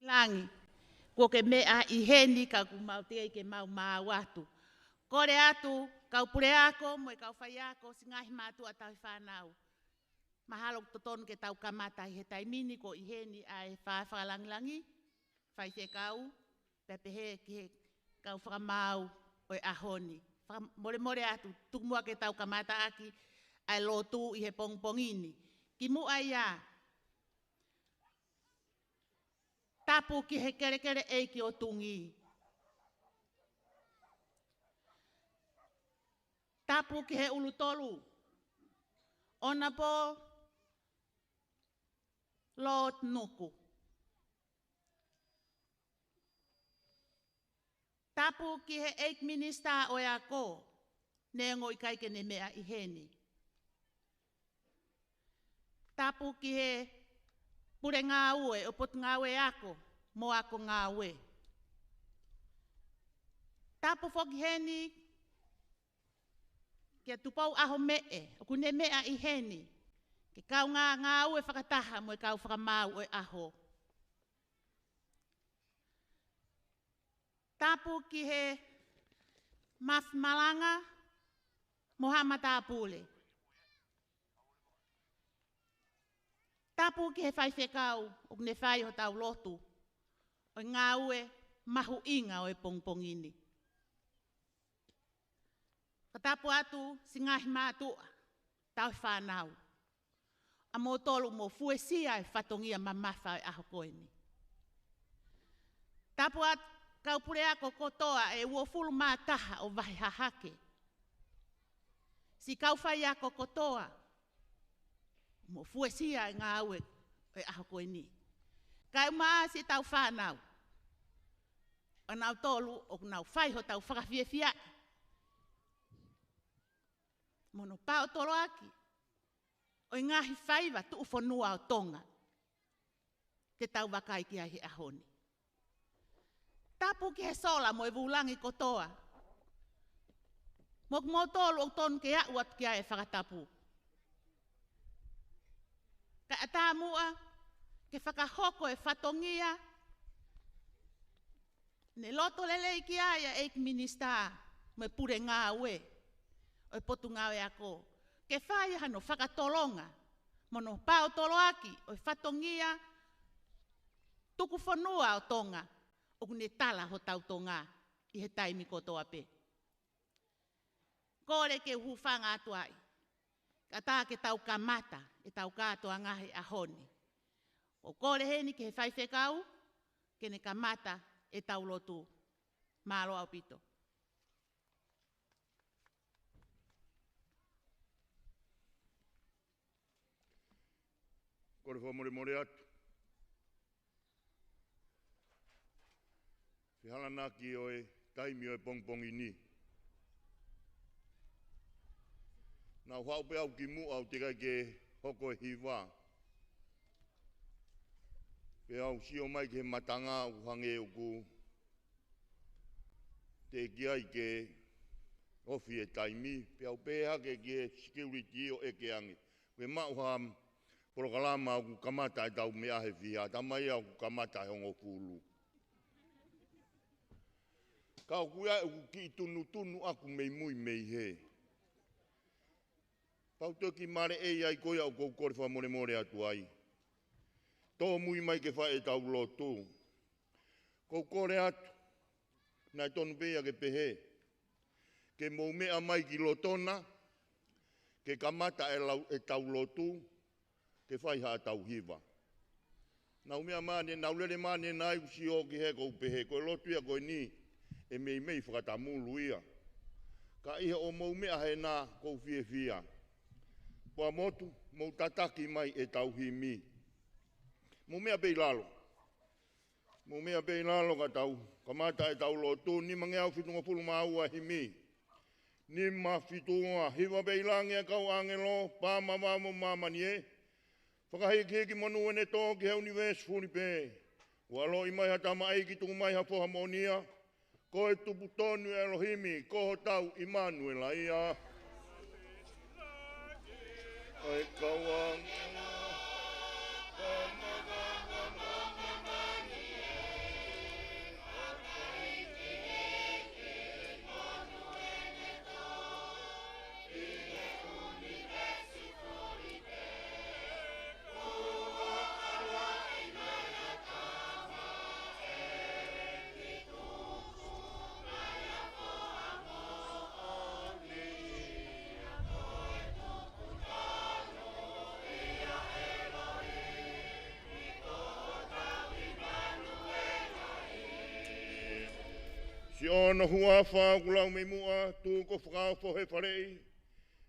langi. Ko ke mea I heni ka kumau te ke mau mau atu. Kore atu, kau pure ako, mo kau whai ako, singahi mātu a tau whanau. Mahalo totonu ke tau kamata I he taimini ko I heni ai whawhalangilangi, whai te kau, pepehe ki he kau whakamau o e ahoni. More more atu, tukumua ke tau kamata aki, ai lotu I he pongpongini. Ki mua ia, tapu ki he kere kere eiki o tungi. Tapu ki he ulutolu. Ona po lot nuku. Tapu ki he eik minista o ia ko. Nengo I kaike ne mea I heni. Tapu ki he pure ngā ue, o potu ngā ue ako, mo ako ngā ue. Tapu whoki heni, kia tupau aho mee, o kune mea I heni, ke kau ngā ue whakataha mo kau whakamau o aho. Tapu ki he malanga, moha tāpule. Tapu ki he whai whekau, o kune whai ho tau lotu, o ngā ue mahu inga o e pongpongini. Ka tapu atu, singahi mātua, tau whanau. A mō tolu mō fuesia e whatongia mamawha e aho koeni. Tapu atu, kau pure ako kotoa e uofulu mātaha o vahe hahake. Si kau whai ako kotoa, mo fuesia e ngā ue e aho koeni. Kai maa si tau whanau. O nau tolu o nau whai ho tau whakawhiawhia. Mono pao tolo aki. O I ngahi whaiva tu ufonua o Tonga. Te tau wakai ki he ahoni. Tapu ki he sola mo e vulangi kotoa. Mo tolu o tonu ke au atu ki e whakatapu. Ka atamua, ke whakahoko e whatongia, ne loto lele ki aia eik minista, me pure ngā ue, o e potu ngā ue ako. Ke whai hano whakatolonga, mono pao tolo aki, o e whatongia, tuku whanua o Tonga, o kune tala ho tau Tonga, I he taimi kotoa pe. Kore ke hufanga atu ai. Ka tā ke tau kamata, e tau kātoa ngahi ahoni. O kore heni ke he whai whekau, ke ne kamata e tau lotu mālo au pito. Kore whamore more atu. Whihala ki o e taimi o e pongpongi ni. Nā whaupe au ki mu au te kai ke hoko e hiwa. Pe au si o mai ke matanga u hange o ku. Te ki ai ke ofi e taimi. Pe au peha ke security o eke angi. Pe mau ham prokalama au kamata e tau mea he whiha. Tamai au kamata e hongo kulu. Kau kuia e ki tunu aku mei mui mei he. Pau toki mare e ai koia o kou kore whamore atu ai. Tō mui mai ke whae tau lotu. Kou kore atu, nai tonu pēia ke pehe. Ke mou mea mai ki lotona, ke kamata e tau lotu, ke whai haa tau hiva. Nau mea mane, nau lere mane nai usi o ki he kou pehe. Koe lotu ia koe ni, e mei whakatamulu ia. Ka ihe o mou mea he nā kou fia. Pua motu, mou tataki mai e tau himi. Mou mea pei lalo. Mou mea pei lalo ka tau. Kamata e tau lotu, ni mange au fitunga pulu maua himi. Ni ma fitunga, hiwa pei langi a kau angelo, pā mamamu mamani e. Whakaheki manu ene tō ki he universe funi pē. Walo I mai hatama eiki tungu mai ha pohamonia. Ko e tupu tonu Elohimi, ko ho tau Immanuela ia. Ai kawang Si ono hua wha kulau me mua, tu ko whakao fo he wharei.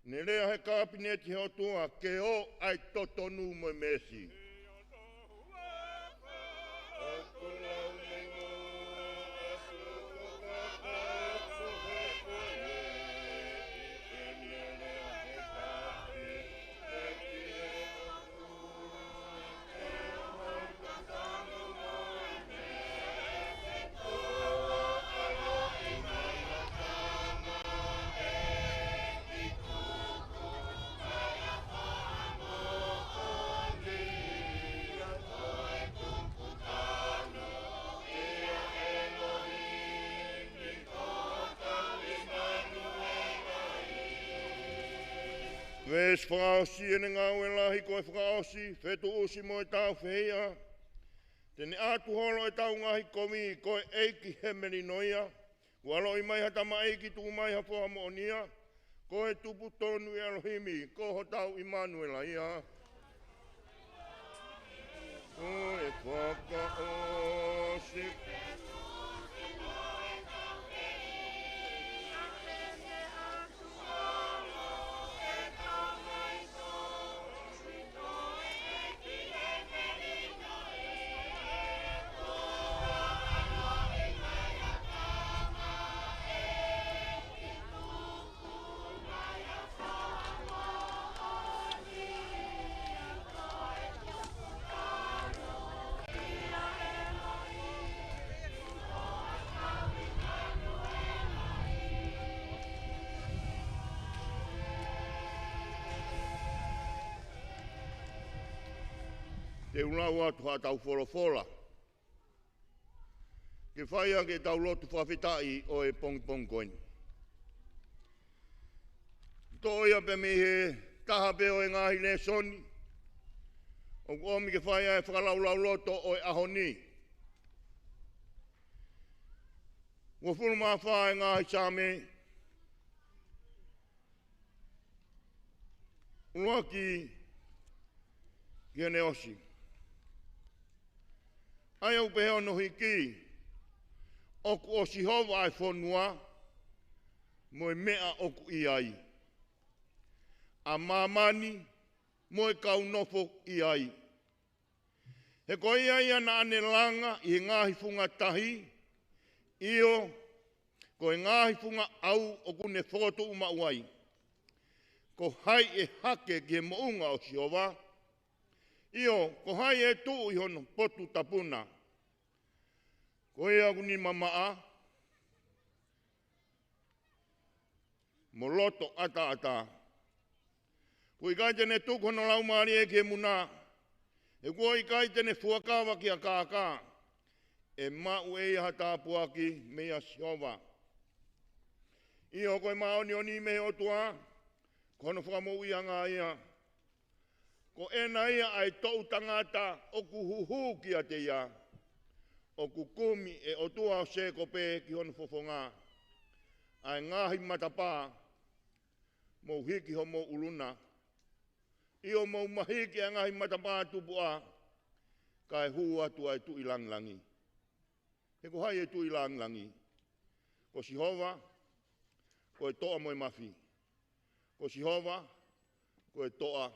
Ne rea he kāpineti he o tua, ke o ai totonu mo mesi. Wes whakaosi e ngā welahi koe whakaosi, whetu usi mo e tau whehia. Tene atu holo e tau ngahi komi koe eiki he meri noia. Walo i mai hata mai eiki tu mai hapua mo onia. Koe tupu tonu e alohimi, koho tau Immanuela ia. Koe whakaosi. Te ulau atu ha tau wholofola. Ke whaia ke tau lotu whawhitai o e pong koini. Toia pe me he taha peo e ngahi le soni. O komi ke whaia e whakalaulau loto o e ahoni. Wa furu maa wha e ngahi same. Unuaki ki ene osi. Ai au peheo no hiki, oku o sihova ai whonua, mo e mea oku i ai. A mamani, mo e kau nofo i ai. He ko ia ia na ane langa i he ngahi funga tahi, io, ko e ngahi funga au o kune whoto uma uai. Ko hai e hake ki he mounga o sihova, io, ko hai e tu i hono potu tapuna. Ko e aku ni mamaa. Mo loto ata. Ko i kai tene tuku hono laumari e ke muna. E ko i kai tene fuakawa ki a kākā. E mau e iha tāpuaki mea siova. Io ko e maoni o ni me o tua. Kono whakamou i anga ia. Ko ena ia ai tau tangata o kuhuhu ki a te ia. O kukumi e o tua o se kope ki hono fofonga. Ai ngahi matapā. Mo hiki ho mo uluna. Io mo mahiki a ngahi matapā tupua. Kai hu atu ai tu ilanglangi. He ko hai e tu ilanglangi. Ko sihova. Ko e toa mo e mafi. Ko sihova. Ko e toa.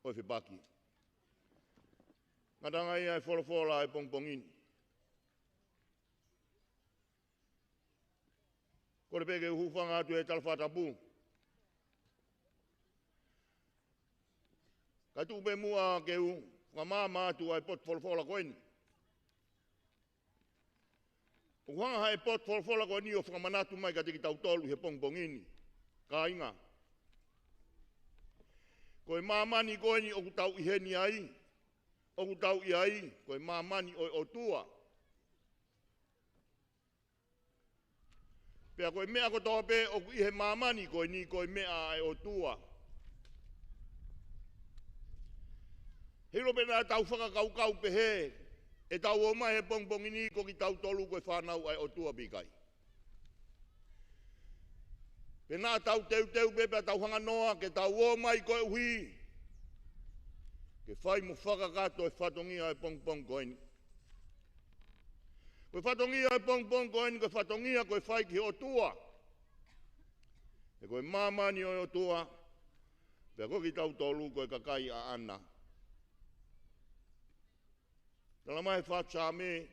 Ko e whipaki. Ngatanga ia e wholofola e pongpongini. Ko le peke uhufanga atu e Tatakamotonga. Ka tupe mua ke u, whamama atu ai pot wholofola koeni. O whanga hai pot wholofola koeni o whakamanatu mai ka teki tautolu he pongpongini. Ka inga. Ko e mamani koeni o kutau iheni ai. O kutau i ai. Ko e mamani o tua. Pea koe mea ko tope o ihe mamani koe ni koe mea ai o tua. Hilo pena tau whakakau pehe. E tau o mai he pongpongini ko ki tau tolu koe whanau ai o tua bikai. Pena tau teu pepe tau hanga noa ke tau o mai koe uhi. Ke whai mo whakakato e whatongia e pongpong koe ni. Koe whatongia e pong koe, koe whatongia koe whai ki o tua. E koe mamani o tua, pia koe ki tau tolu koe kakai a ana. Tala mai whatsa me,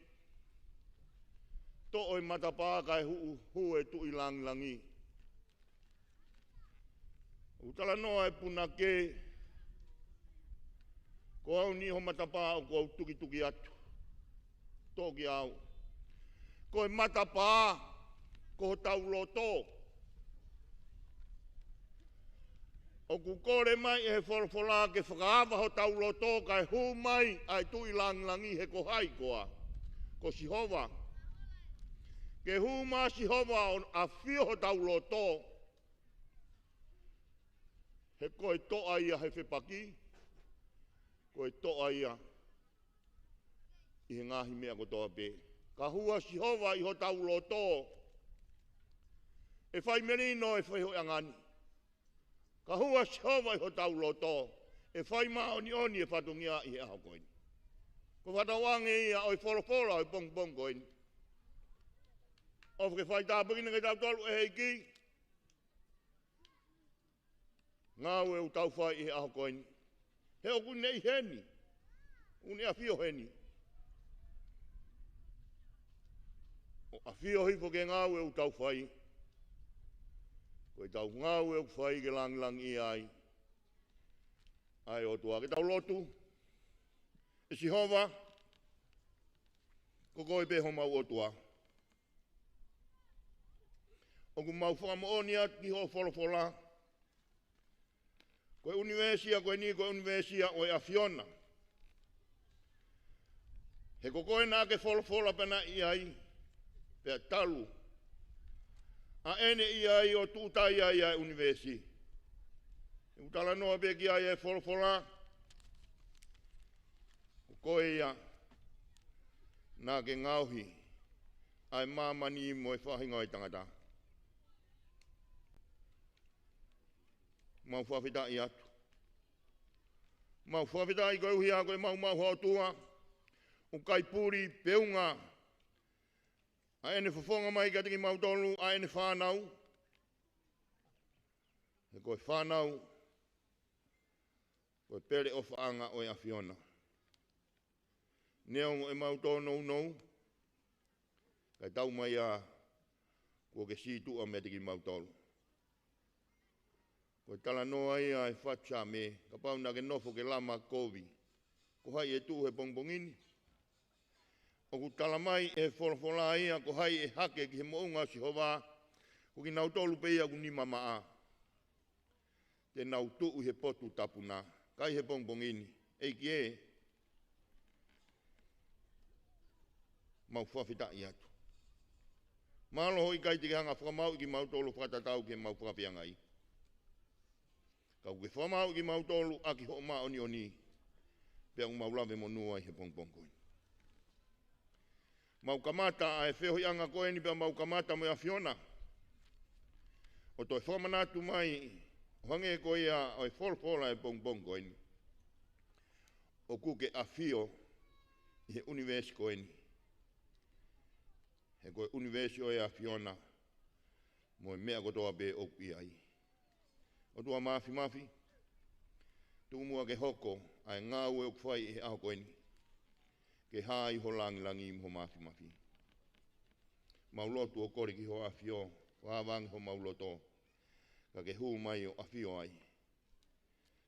to oi matapā kai hu e tu i langi. Utala noa e puna ke, ko au ni ho matapā o ko au tuki atu. Toki au. Ko e matapā, ko tau loto. O ku kore mai e he whorwhora ke whakaawa ho tau loto kai hu mai ai tu i langi he ko hai koa. Ko Sihova. Ke hu ma Sihova on a whio ho tau loto. He koe toa ia he whepaki. Koe toa ia i he ngahi mea ko toa pe. Ka hua Sihova i ho tau loto. E whai merino e whai hoi angani. Ka hua Sihova i ho tau loto. E whai maa oni e whatungia i he aho koini. Ko whatawange ia oi whorofora oi pong koini. O ke whai tāpukina ke tau tolu e heiki. Ngau e u tau whai i he aho koini. He o kune i heni. Une a whio heni. O a whio hifo ke ngau e u tau whai. Koe tau ngau e u whai ke lang i ai. Ai o tua ke tau lotu. E Sihova. Ko koe pe ho mau o tua. O ku mau whakamooni atu ki ho wholofola. Koe universia, koe ni koe universia o e a Fiona. He ko koe nā ke wholofola pena i ai. Pea talu. A ene i ai o tūtai ai ai universi. E utala noa pe ki ai e wholofola. Ko koe ia. Nā ke ngauhi. Ai mamani mo e whahinga i tangata. Mau whawhita i atu. Mau whawhita i koe uhi a koe mau hau tua. O kai puri peunga. A ene whawhonga mai ka tiki mau tolu. A ene whanau. E koe whanau. Koe pere o whaanga o e a Fiona. Neongo e mau tonu nou. Kai tau mai a. Ko ke situ a me tiki mau tolu. Ko tala noa ia e whatsa me, ka pauna ke nofo ke lama kovi. Ko hai e tu he bongbongini. O ku tala mai e whorwhora ia, ko hai e hake ki he mounga Sihova. Ko ki nau tolu pe ia ku ni mamaa. Te nau tuu he potu tapuna. Kai he bongbongini. Eiki e. Mau whawhita i atu. Malo hoi kai tiki hanga whakamau ki mau tolu whakatatau ke mau whakapiangai. Kau ke whamau ki mau tolu a ki ho maa oni. Pea u mau lawe monua i he pongpongkoi. Mau kamata a e wheho anga koe ni pea mau kamata mo a Fiona. O toi whamanatu mai hange koe a o e wholwhola e pongpongkoi ni. O kuke a whio i he universi koe ni. He koe universi o e a Fiona. Mo e mea kotoa pe o pi ai. O tua mafi. Tūmua ke hoko ai ngāu e ukwhai e aho koeni. Ke hāi ho langi ho mafi. Maulotu o kori ki ho awhio. Wāwangi ho mauloto. Ka ke hū mai o awhio ai.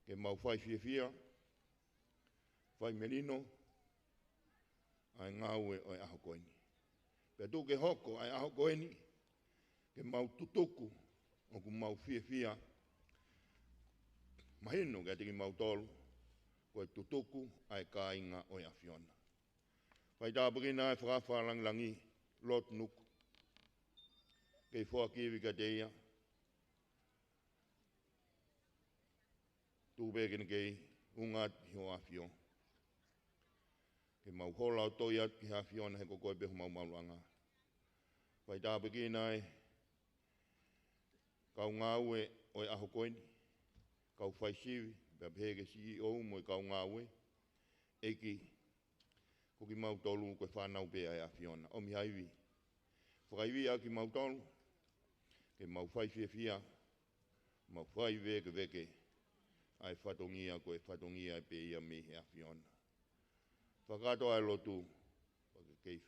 Ke mau whai whiawhia. Whai merino. Ai ngāu e o aho koeni. Pea tū ke hoko ai aho koeni. Ke mau tutuku. O ku mau whiawhia. Mahino kia tiki mau tolu, koe tutuku ai ka inga o a Fiona. Whai tāpukina e whakawhalangi lot nuku. Kei whakiwi ka te ia. Tūpekene kei ungat hi o a Fiona. Ke mau hola o toi at ki a Fiona he ko koe pehu mau maulanga. Whai tāpukina e kau ngāu e o aho koeni. Kau whai siwi, pia pēke si o mo i kau ngāwe, eki ko ki mautolu ko whanau pea e a Fiona. O mi haiwi. Whakaiwi a ki mautolu, ke mau whai fia, mau whai veke, ai whatongia ko e whatongia e pe ia me e a Fiona. Whakatoa e lotu, kei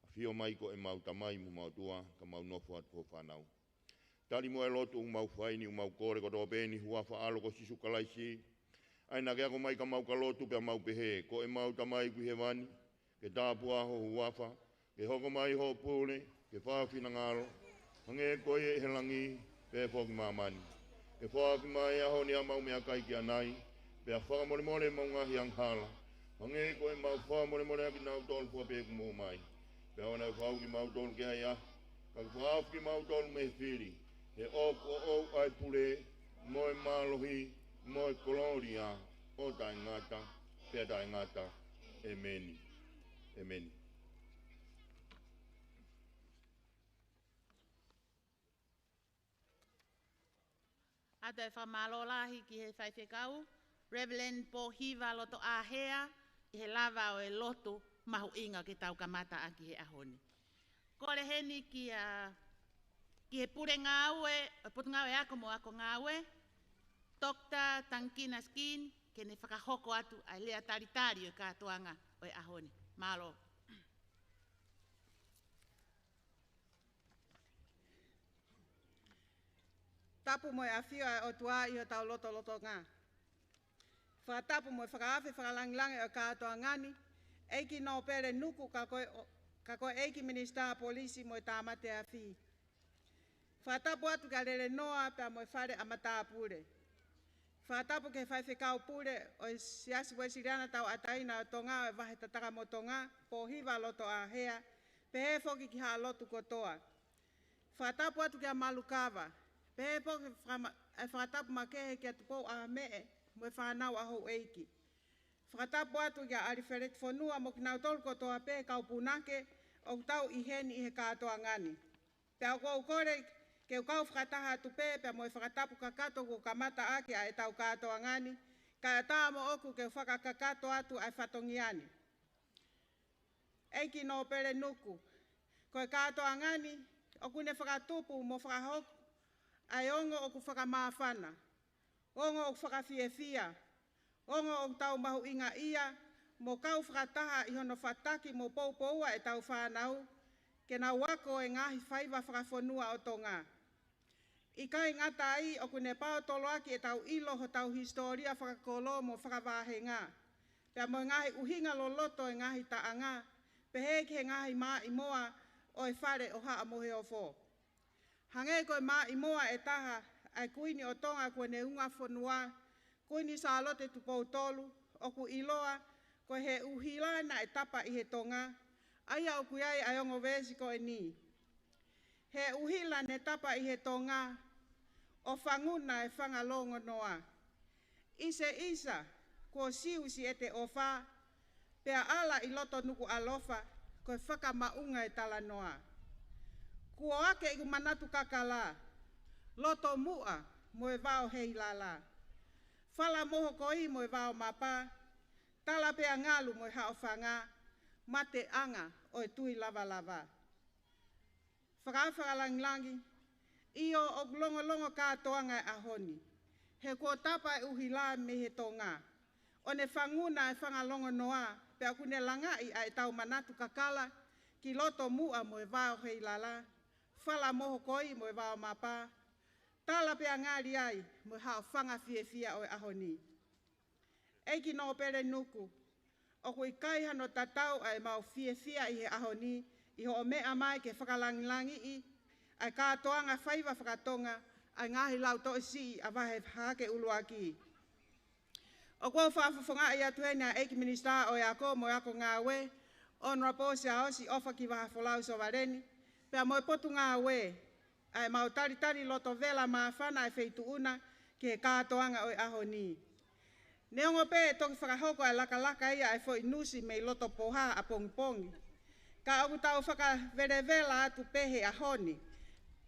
a Fio mai ko e mau tamai mu mau tua, ka mau nofo atu ko whanau. Tali mo e lotu un mau whai ni un mau kore ko tō pēni hua whaalo ko sisu kalaisi, ai nā kia ko mai ka mau ka lotu pia mau pehe, ko e mau tamai ku he wani, ke tāpua ho huafa, ke hoko mai ho pūle, ke whāwhina ngāro, hange koe e he langi, pe whoki māmani. Ke whāki mai aho ni a mau mea kai ki anai, pe a whakamore mau ngahi anghala, hange koe mau whakamore aki nau tolu pua pe ku mō mai. Pe awana e whauki mau tolu ke hai a, ka whāwhiki mau tolu me whiri, he o ai pule, moe mālohi, moe koloria, o tai ngata, pe tai ngata, emeni. Amen. Ata e whamalolahi ki he whaiwhekau, Reverend Pohiva loto ahea, i he lava o e loto mahu inga ke Taukamata a ki he ahoni. Kore heni ki he pure ngāue, putu ngāue ako mo ako ngāue, Dr. Tankina Skin, ke ne whakahoko atu ai lea taritari o kātoanga o e ahoni. Malo. Tapu mo e awhia o tua i o tau loto ngā. Whakatapu mo e whakaafi whakalangilangi o kātoa ngani, eiki no pere nuku ka koe eiki minister polisi mo e tāmate a whi. Whakatapu atu ka rere noa pia mo e whare amatāpure. Whakatapu ke whaiwhekau pure o i siasi wesiriana tau ataina o Tonga o e wahe Tatakamotonga, Pohiva loto a hea, pehe foki ki haa lotu kotoa. Whakatapu atu kia malukawa, pehe foki e whakatapu makehe kia tupou a mee, mo e whanau aho eiki. Whakatapu atu kia ariferet whanua mo ki nau tolu kotoa pehe kaupunake, o tau i heni i he kātoa ngani. Pea kou kore, ke ukau whakataha atu pē, pia mo e whakatapu kakato ko kamata ake a e tau kātoa ngani, ka e tā mo oku ke whakakakato atu ai whatongiani. Eiki no pere nuku, ko e kātoa ngani, oku ne whakatupu mo whakahoku, ai ongo oku whakamāwhana, ongo oku whakawhiewhia, ongo oku tau mahu inga ia, mo kau whakataha i hono whataki mo poupoua e tau whanau, ke na wako e ngahi whaiva whakawhanua o Tonga. I kai ngata ai o kune pao toloaki e tau ilo ho tau historia whakakolo mo whakawahenga. Pea mo ngahi uhinga loloto e ngahi taanga, pehe ki he ngahi maa imoa o e whare o haa mohe o fo. Hange koe maa imoa e taha ai kuini o Tonga koe ne unga whanua, kuini saalote tupou tolu, o ku iloa koe he uhilana e tapa i he Tonga, aia o kuiai ai ongo vesi koe ni. He uhila ne tapa i he Tonga, o whanguna e whangalongo noa. Isa, ko siusi e te ofa, pea ala i loto nuku alofa, koe whakamaunga e tala noa. Kua ake i manatu kakala, loto mua mo e vao hei lala. Whala moho koi mo e vao mapa, tala pea ngalu mo e hao whanga, mate anga o e tui lava. Whakawhakalangilangi, iyo o longo kātoanga e ahoni. He ko tapa e uhila me he Tonga. O ne whanguna e whangalongo noa, pea kune langai a e tau manatu kakala, ki loto mua mo e vao hei lala, whala moho koi mo e vao mapa, tala pea ngāri ai mo e hao whanga whiewhia o e ahoni. Eiki no pere nuku, o kui kai hano tatau a e mau whiewhia i he ahoni, i ho mea mai ke whakalangilangi i, ai kātoanga whaiva whakatonga, ai ngahi lau to si a wahe Hahake uluaki. O kua whawhawhonga i atu hene a eiki minister o ako mo ako ngā we, Honorable se a osi ofa ki waha wholau so wareni, pea mo e potu ngā we, ai mau taritari loto vela maa whana e wheitu una ki he kātoanga o e ahoni. Neongo pe toki whakahoko ai laka ia e fo inusi mei loto poha a pongi. Ka oku tau whakaverevela atu pehe ahoni.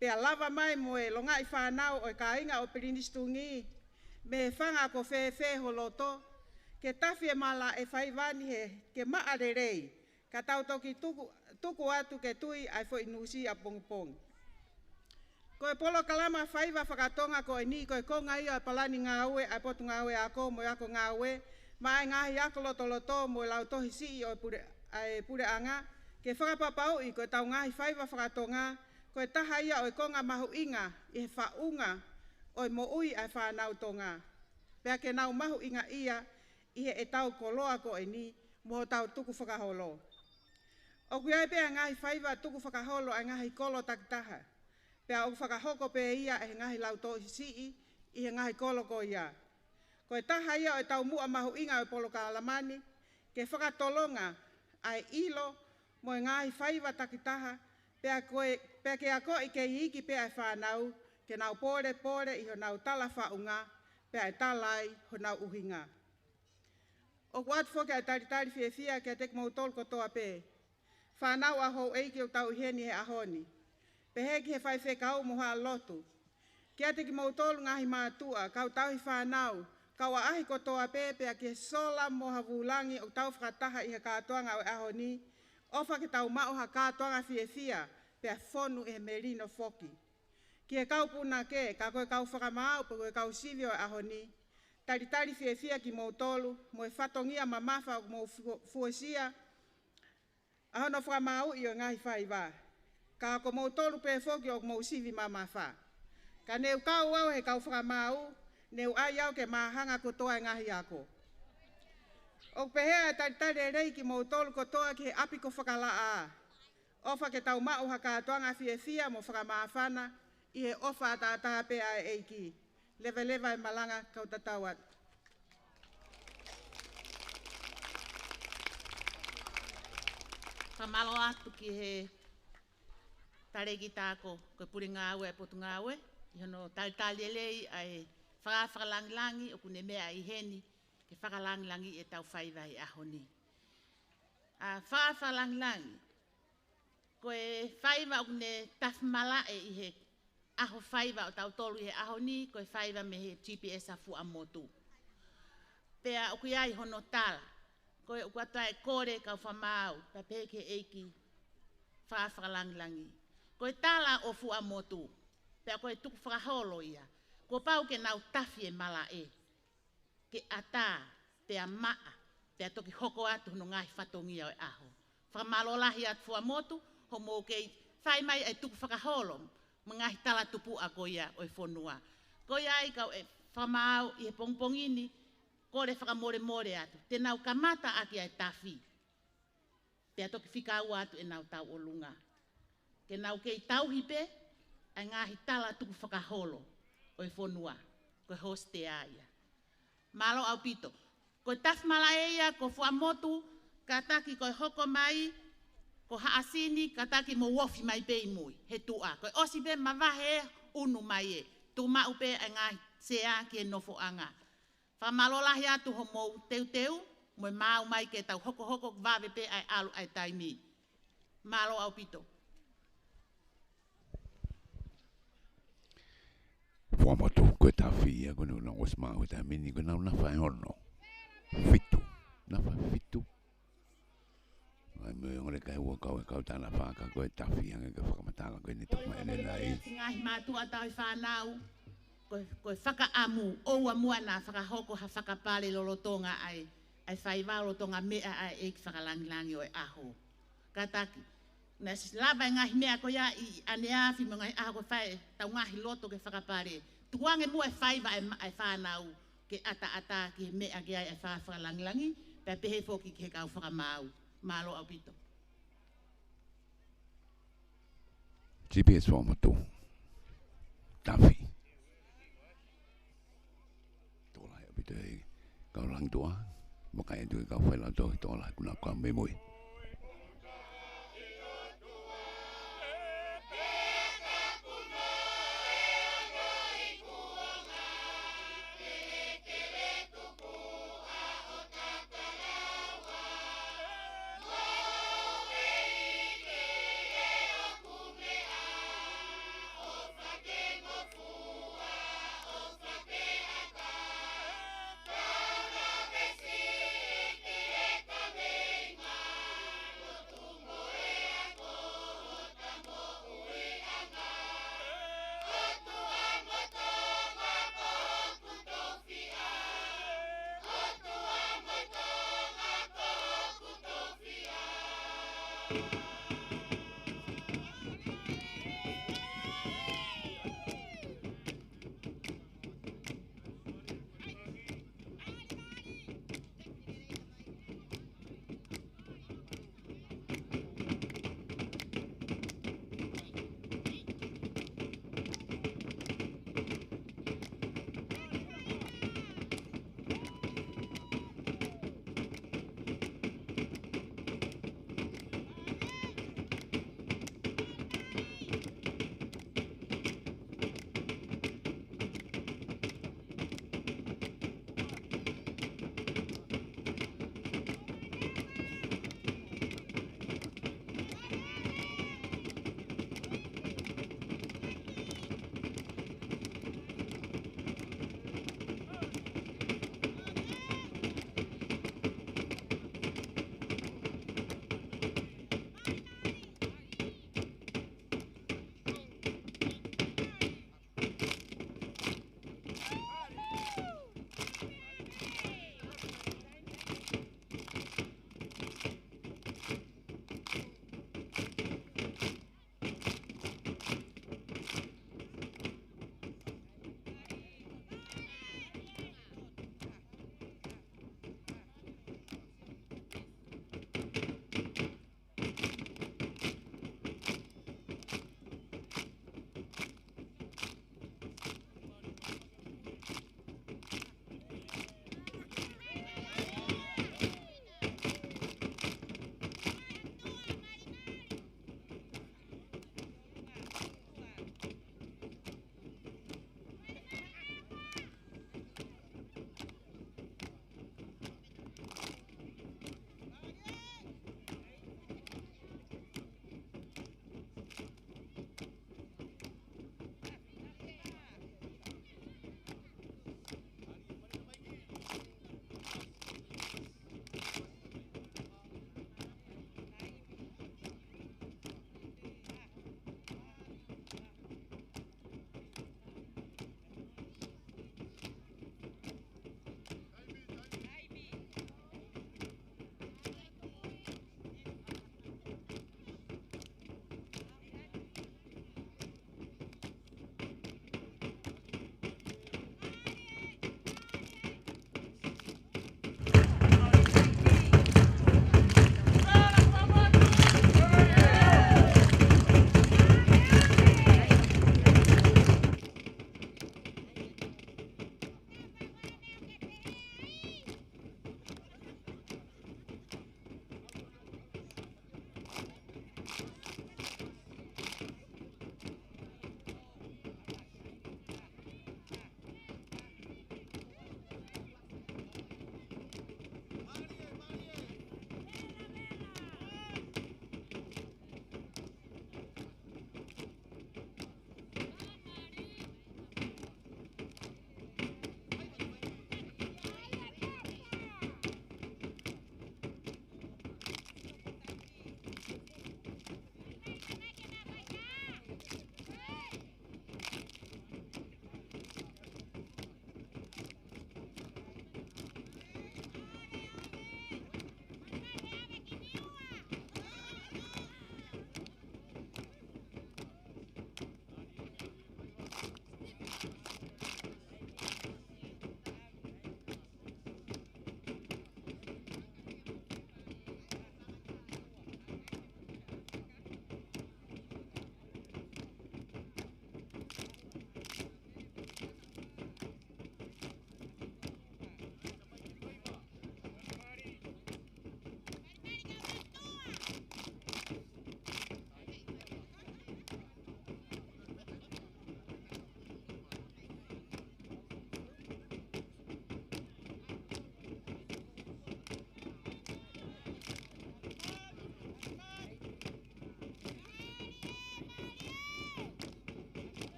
Pea lava mai mo e longa i whanau o e ka inga o Pirinistungi, me whanga ko whewhe ho loto, ke tafi e mala e whaiwani he ke maarerei, ka tau toki tuku atu ke tui ai fo inusi a pongipongi. Ko e polo kalama whaiwa whakatonga ko e ni ko e konga ia palani ngā ue, ai potu ngā ue ako mo ako ngā ue, ma e ngahi ako loto mo lau tohi si o pure anga, ke whakapapau i ko e tau ngahi whaiwa whakatonga, ko e taha ia o e konga mahu inga, i he whaunga, o e mo ui ai whanau tonga. Pea ke nau mahu inga ia, i he e tau koloa ko e ni, mo tau tuku whakaholo. O kuiai pea ngahi whaiwa tuku whakaholo ai ngahi kolo takitaha. Pea o whakahoko pe ia e ngahi lau tohi sii, i he ngahi kolo ko ia. Ko e taha ia o e tau mua mahu inga o polo ka alamani, ke whakatolonga ai ilo mo e ngahi whaiwa takitaha, pea ke ako i ke iki pea e whanau, ke nau pore i ho nau tala whaunga, pea e talai ho nau uhinga. O kuat fo ke a tari whiawhia ke a tek mautol kotoa pe. Whanau aho eiki o tau heni he ahoni. Pehe ki he whaiwhe kau moha lotu. Ke a teki mautol ngahi mātua, kau tau hi whanau, kau a ahi kotoa pe pea ke sola moha vulangi o tau whakataha i he kātoanga o ahoni, ofa ke tau mauha kātoanga whiawhia, pea whonu i he merino foki. Ki he kau puna ke, ka koe kau whakamau, pa koe kau sivi o ahoni, tari whiawhia ki mautolu, mo e whatongia mamafa o mo fuosia, ahono whakamau i o ngahi whaiwa. Ka ko mautolu pe foki o mo sivi mamafa. Ka neu kau au he kau whakamau, neu ai au ke mahanga kotoa ngahi ako. O pehea tari rei ki mautolu kotoa ki he api ko whakalaa. Ofa ke tau mauha kātoanga whiawhia mo whakamawhana, i he ofa tātāha pe a eiki. Lewa e malanga kau tatauat. Whamalo atu ki he tareki tāko, koe puri ngā ue, potu ngā ue, i hono tali elei ai whakalangilangi o kune mea i heni, ke whakalangilangi e tau whaiwa i ahoni. Whakalangilangi, koe whaiwa o kune tawhimala e i he aho whaiwa o tau tolu i he ahoni, koe whaiwa me he GPS a fua motu. Pea o kui ai hono tala, koe o kuata e kore kau whamau, pa peke eiki whakalangilangi. Koe tala o fua motu, pea koe tuku whakaholo ia, ko pau ke nau tawhi e mala e, ke ata, pea maa, pea toki hoko atu hono ngahi whatongia o e aho. Whakamalo atu fua motu, ho mo kei whai mai e tuku whakaholo, mangahi tala tupu a koia o e whonua. Koia ai kau e whamau i he pongpongini, kore whakamore atu. Te nau kamata aki ai tawhi. Pea toki whikau atu e nau tau o lunga. Ke nau kei tauhipe, ai ngahi tala tuku whakaholo o e whonua, koe hoste aia. Malo au pito. Koe tawhimala eia, ko whamotu, ka taki koe hoko mai, ko haasini, ka taki mo wofi mai pei mui, he tua. Koe osi pe mawahe unu mai e, tu mau pe ai ngahi sea ki e nofo anga. Whamalolahi atu ho mou teu, mo mau mai ke tau hoko wawe pe ai alu ai taimi. Malo au pito. Whamatu koe tawhi ia koe nuna os mahu ta mini koe nau na whai hono. Fitu. Na whai fitu. Ai me ngore kai ua kau tāna whaka koe tawhi anga koe whakamatanga koe ni tuk mai nei. Ngahi mātua tau i whanau, koe whakaamu, oua mua nā whakahoko ha whakapale lolotonga ai whaiwa lolotonga mea ai eiki whakalangilangi o e aho. Kataki. Nā lava ngahi mea ko ia i ane awhi mo ngahi aho koe whae, tau ngahi loto ke whakapare. Tuange mua e whaiwa ai whanau ke ata ki mea ki ai whakalangilangi, pia pehe foki ke kau whakamau. Malo au pito. GPS whamatu. Tawhi. Tōla hea pito hei. Kau lang tua. Maka e tui kau whaila tohi tōla kuna kua Moimoi. See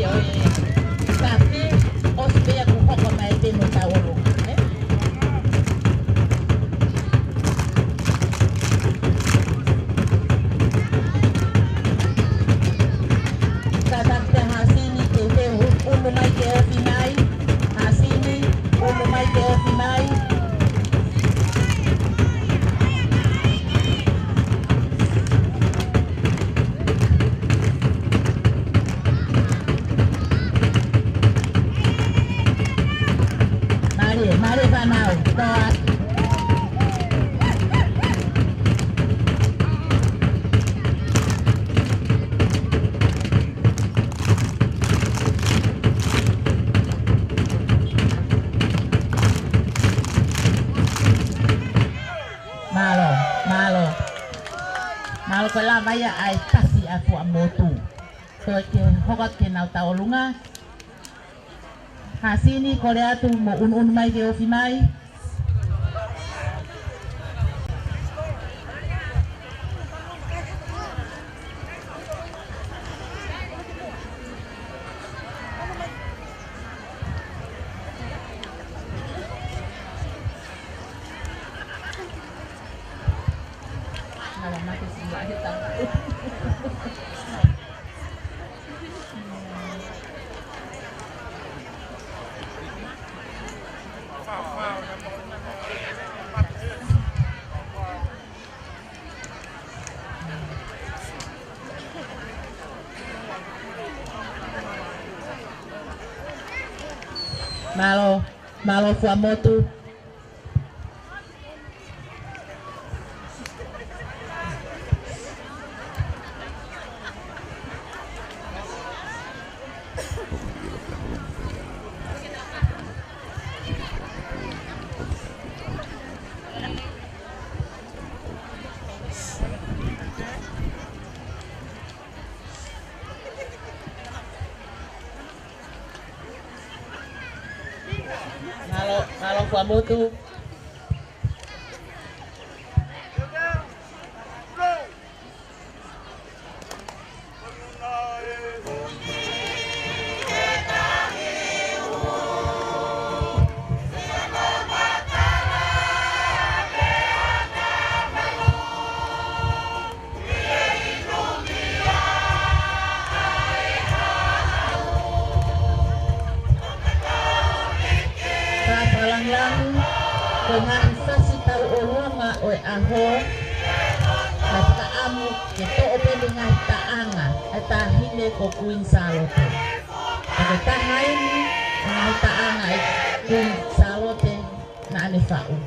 Tapi, os pia ku hoko mai te mo taolo. Katak te hasini te te umu mai te ofinai. Hasini, umu mai te ofinai. Mari panau, toat. Malo ko la maya ai tasi aku amotu. So ke hoka ke nau taolunga. Hasini kore atu mo un mai ke ofi mai. Malo fuamotu. Malo fuamotu. Dengan sasi tahu olonga oi aho kata amu kita ope dengan taanga eta hine ko kuin salote ada tahain dengan taanga kuin salote na ane fau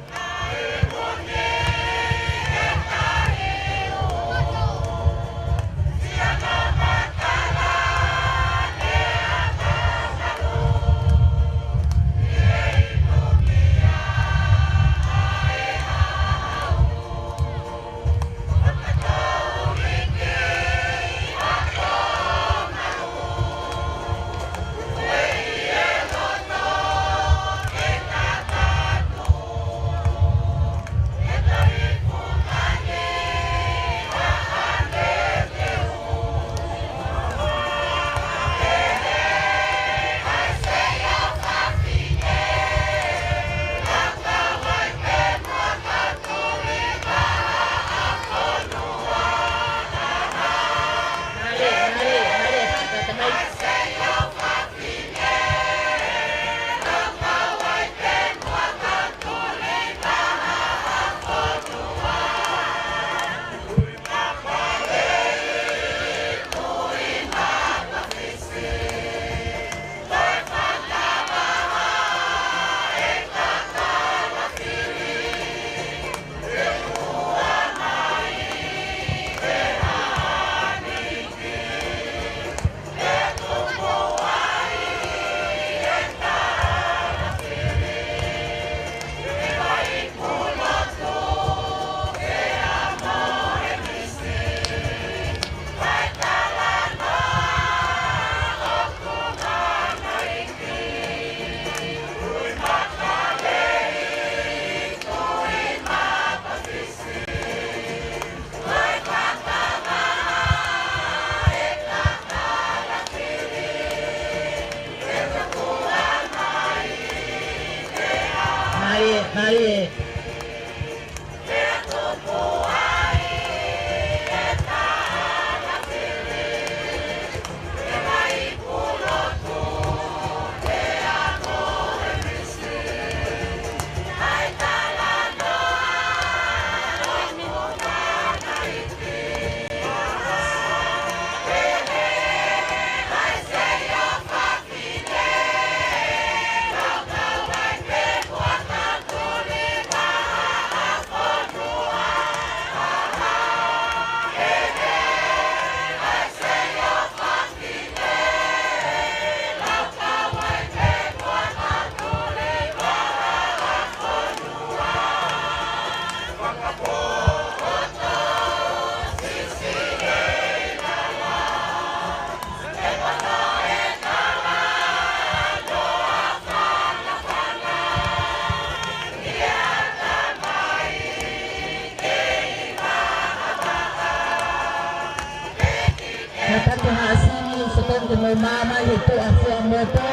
ke mo mama i to a fua moto.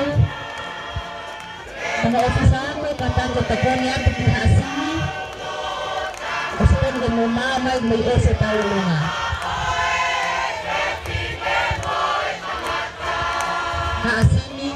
Mga ofisano katang takoni atu ki hasini. Osipon ke mo mama i may ese taulunga. Hasini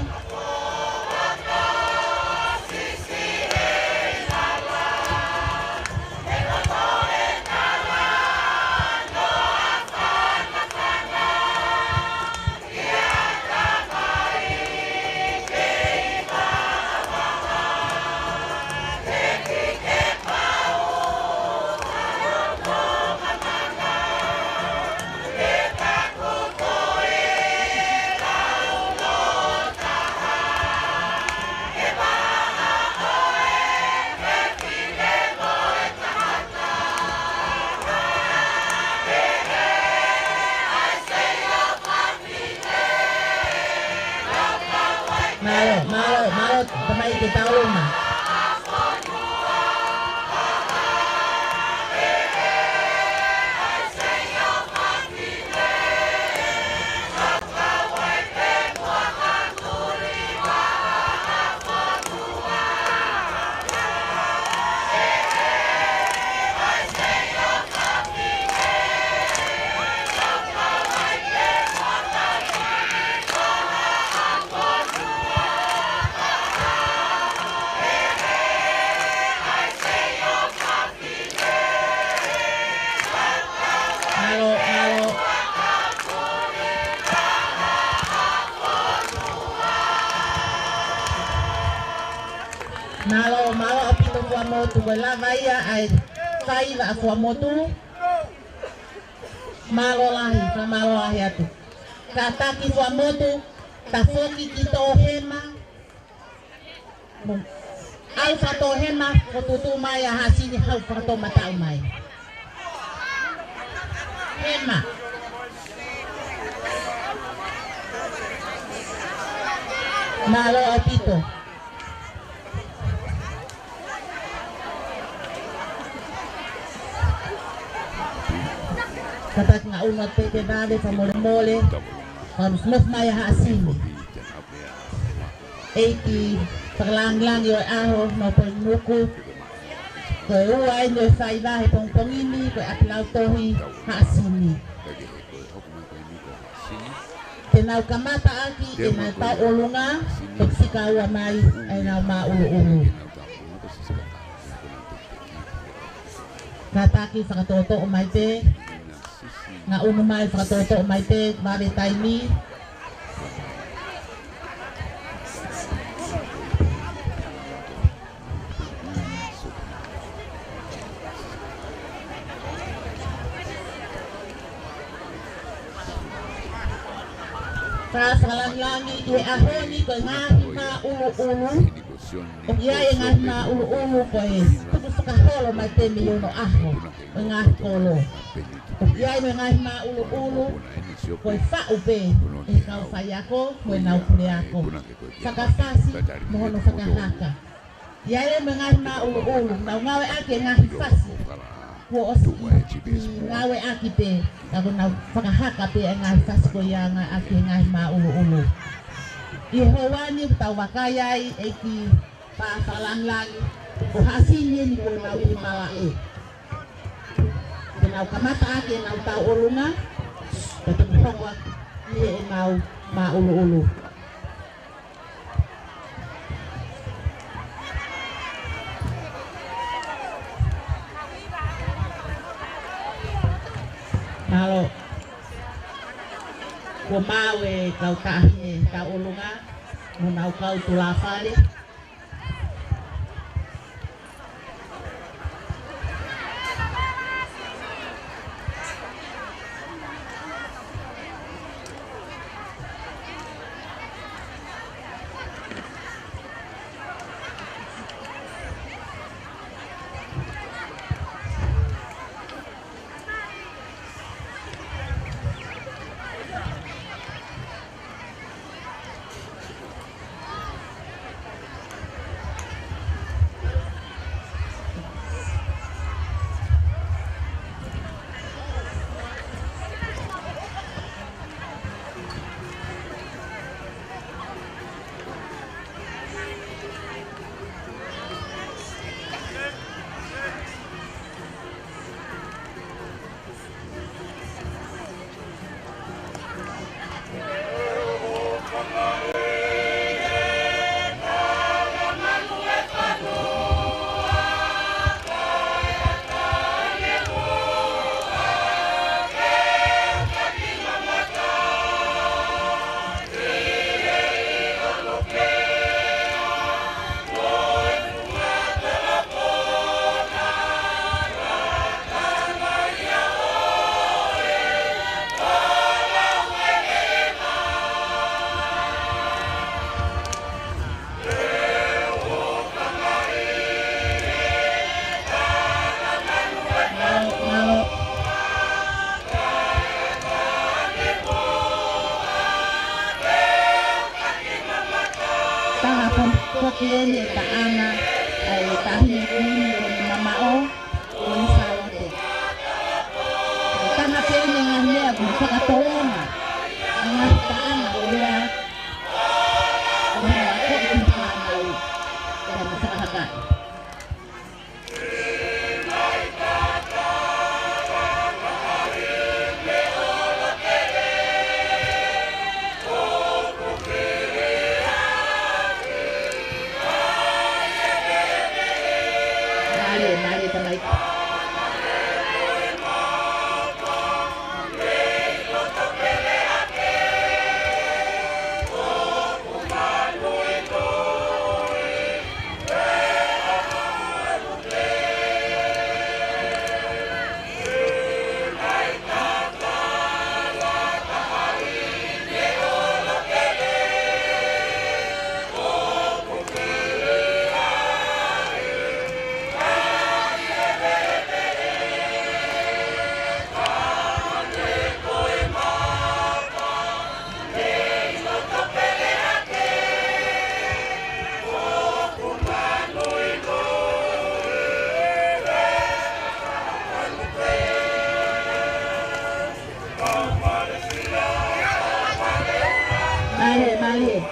Malo, kamay kita ulunga. Malo apito fua motu lava ia ai fai va fua motu malo lahi atu kataki fua motu tafoki kito hema au fato hema kotutu mai hasini hau fato mata mai hema malo apito katak nga unat pete dade sa mole-mole harus nuf maya hasini eiki perlang-lang yo aho no penuku koe uai no faidahe pong-pongini koe apilau tohi hasini tenau kamata aki enau tau olunga toksikawa mai enau ma ulu-ulu kataki fakatoto umay te nga uno mai fakatoto umay te bari taimi Kasalang-langi ihahoni ko ngahi ma ulu-ulu kung iya ngahi ma ulu-ulu ko tukus kaholo may temiyono aho ngahi kolo kung iya ngahi ma ulu-ulu ko faupe ikaw fayako ko naupleako sakafasi mohono sakahaka iya ngahi ma ulu-ulu na ngawe ake ngahi fasi ko osi ngawe aki pe ako na fakahaka pe ngahi fasi ko yang ake ngahi ma ulu-ulu ihowani tawakayay eki pasalang-lang o hasilin ni ko na malae kenau kamata ake na tao ulunga tatagpongwa ni enau ma ulu-ulu Malo kumawe kau tahi kau ulunga munau kau tulafale hoki ene ta ana ai tahi kini o mama o ni saute. Tana pene ngane aku Tongatamotonga. Ngah ta ana o ya. Ngah ko impana o. Kana Hahake.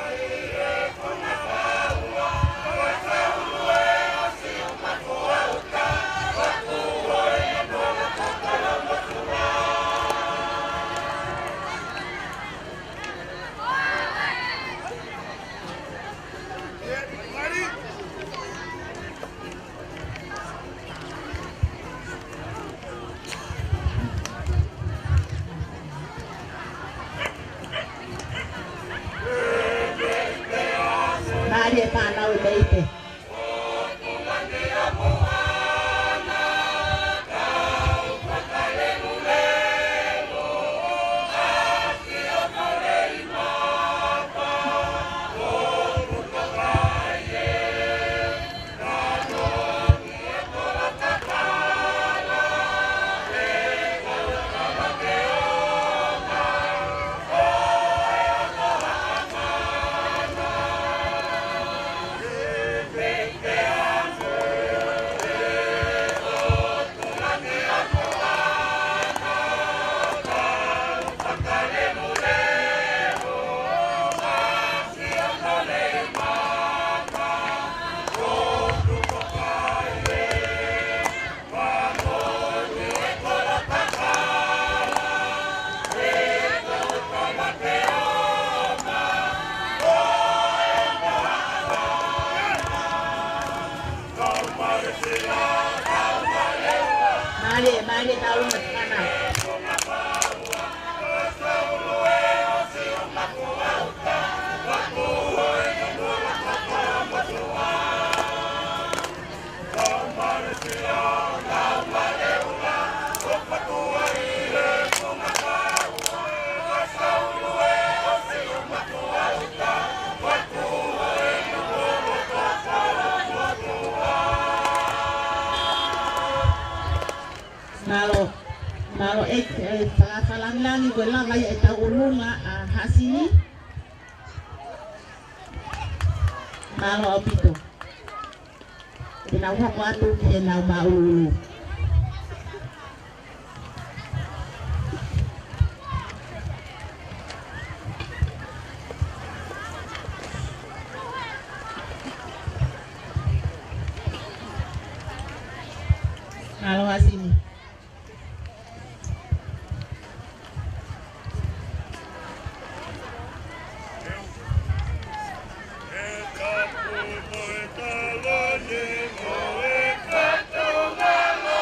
Nalo salang-salangi ko lang ay Taukolo nga hasini. Nalo apito. Tinawag ko ato kaya maululu. Nalo hasini. Tatakamotonga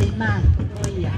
lima. Oh iya.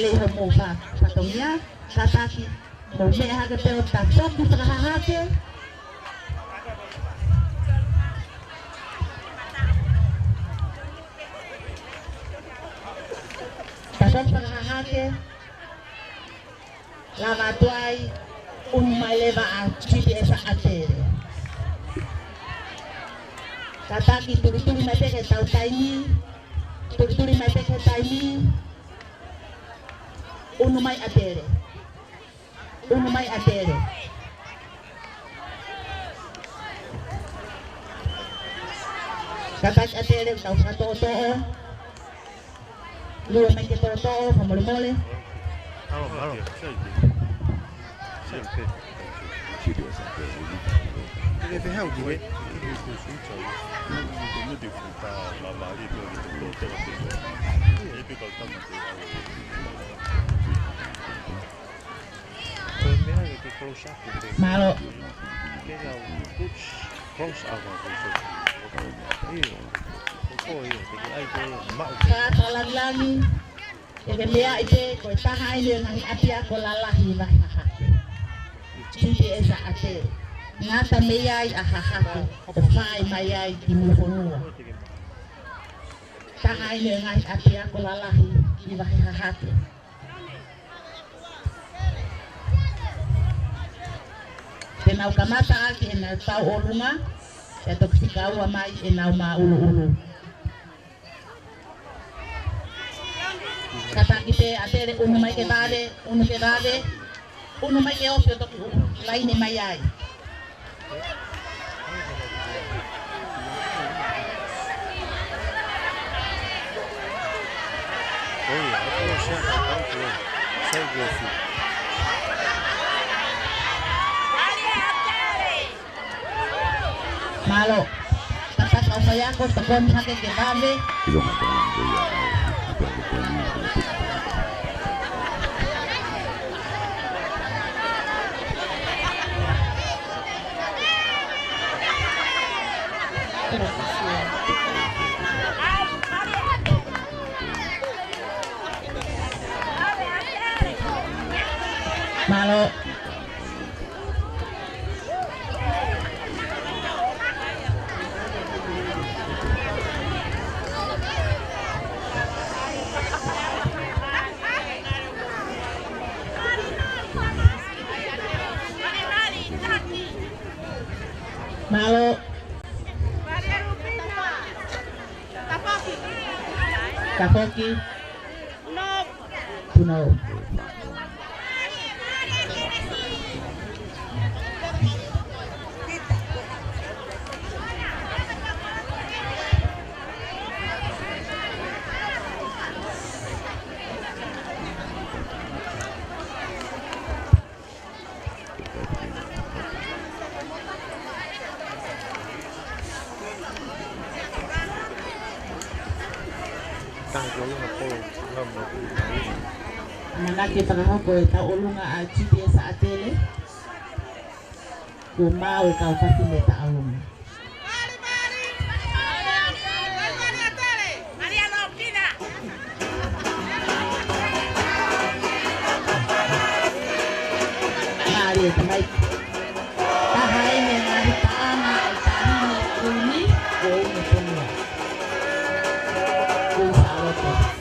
e ho mo pa Patongia Tataki Moimoi Hahake pero Taukolo sa Hahake Taukolo sa Hahake lava tuai mai leva a GPS atere Tataki turi mai peke tau taimi turi mai peke taimi mai atere Tataki atere tau katoto Lua mai ke toto Moimoi Malo Katalangi Eke mea ite koe taha ile ngai apia ko lalahi Hahake GPS atere Ngata meiai a Hahake o whae mai ai ki muhonua taha ile ngai apia ko lalahi Hahake Te nau kamata aki e nau tau orunga e tokisika ua mai e nau maa ulu Kataki te atere mai ke dade, mai ke ofio toki laine mai ai. Malo, kata kau saya kau tekan hake ke dade. Malo Malo Kapoki Puno Manake Takahoko e Taukolo a GPS atele ko mau e kau pasti me Taukolo Mari e tamai tahai me ngari taana e tahine kuni ko me punua ko saroto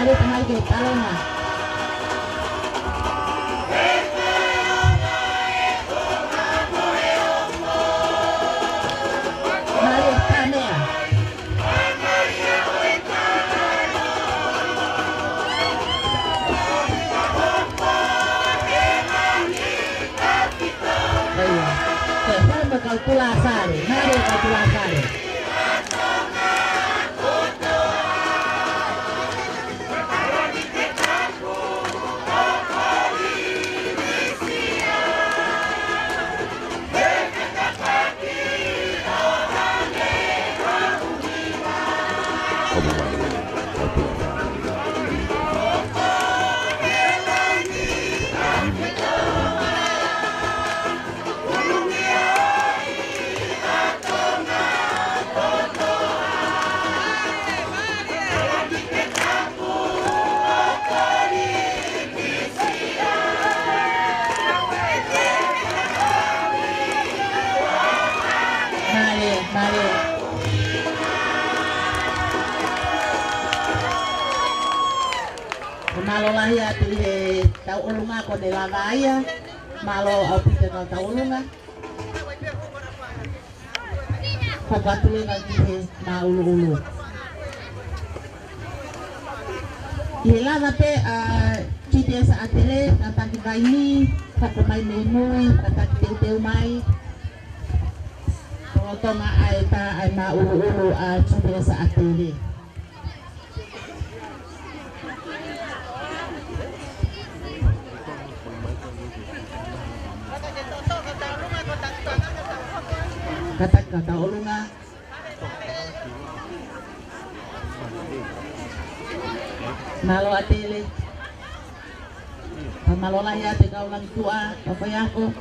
Mari tahai ke talonga. Mari tamea. Iya. Ke kau tulasare. Mari kau tulasare. Malo lahia tu he Taukolo ko de lavaya malo au pite no Taukolo ko batule na he maulu ilana pe kite sa atele na tangi kaini ko mai Moimoi kata te mai Tonga ai ta ai maulu kite sa atele Taukolo malo atele malo lahia te kau lang tua papayako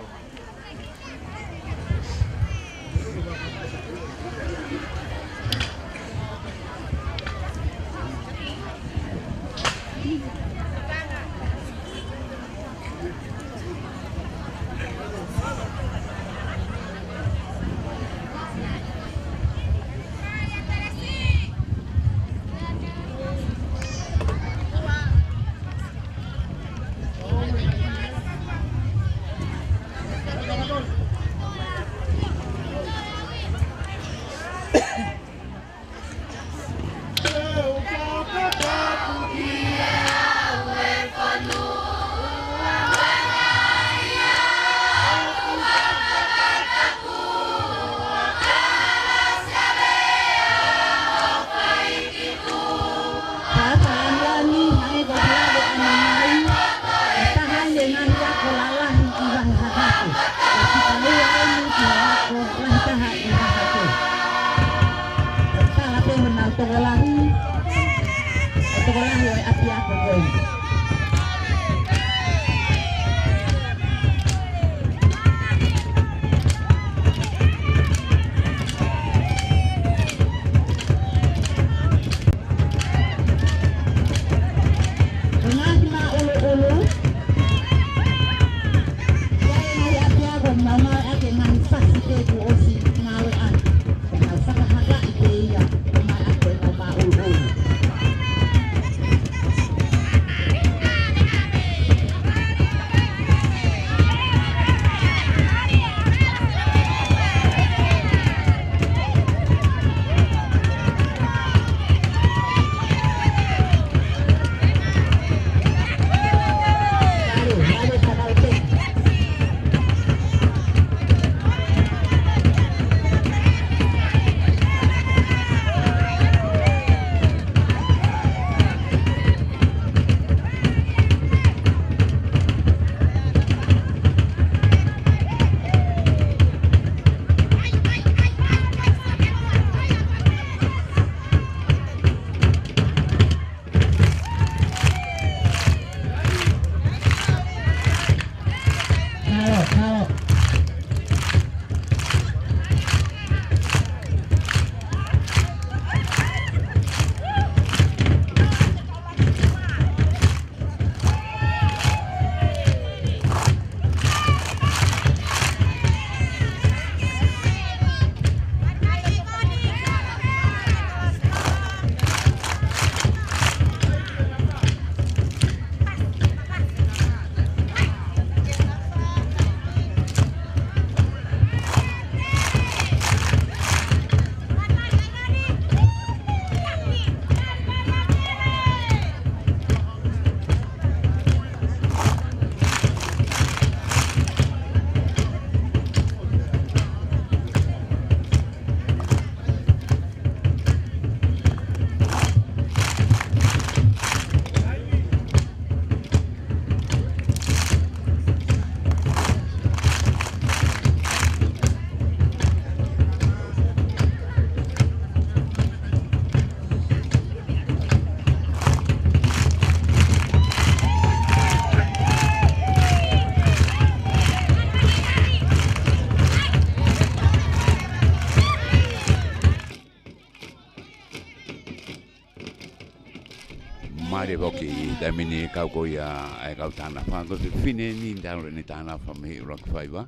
Mare boki da mini kau ko ia e kau tana fa ko se fine ni ndalo ni tana fa me rock fiber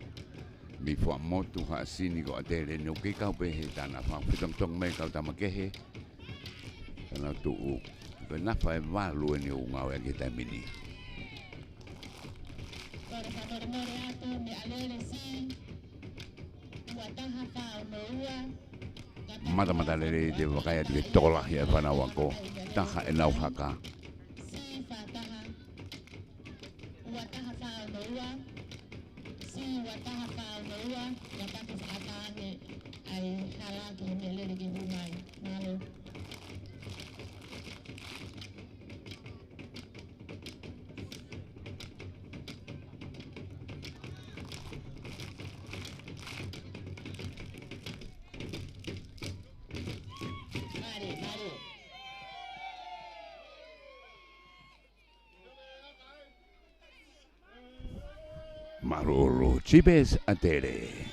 mi fo motu ha sini ko atele no ke kau pe he tana fa fitong tong me kau tama ke he na tu ko na fa va lu ni u ngau e ke mini mata mata le de vakaya de tola ya pana wako taha e nau haka Marolo Chibes Atere.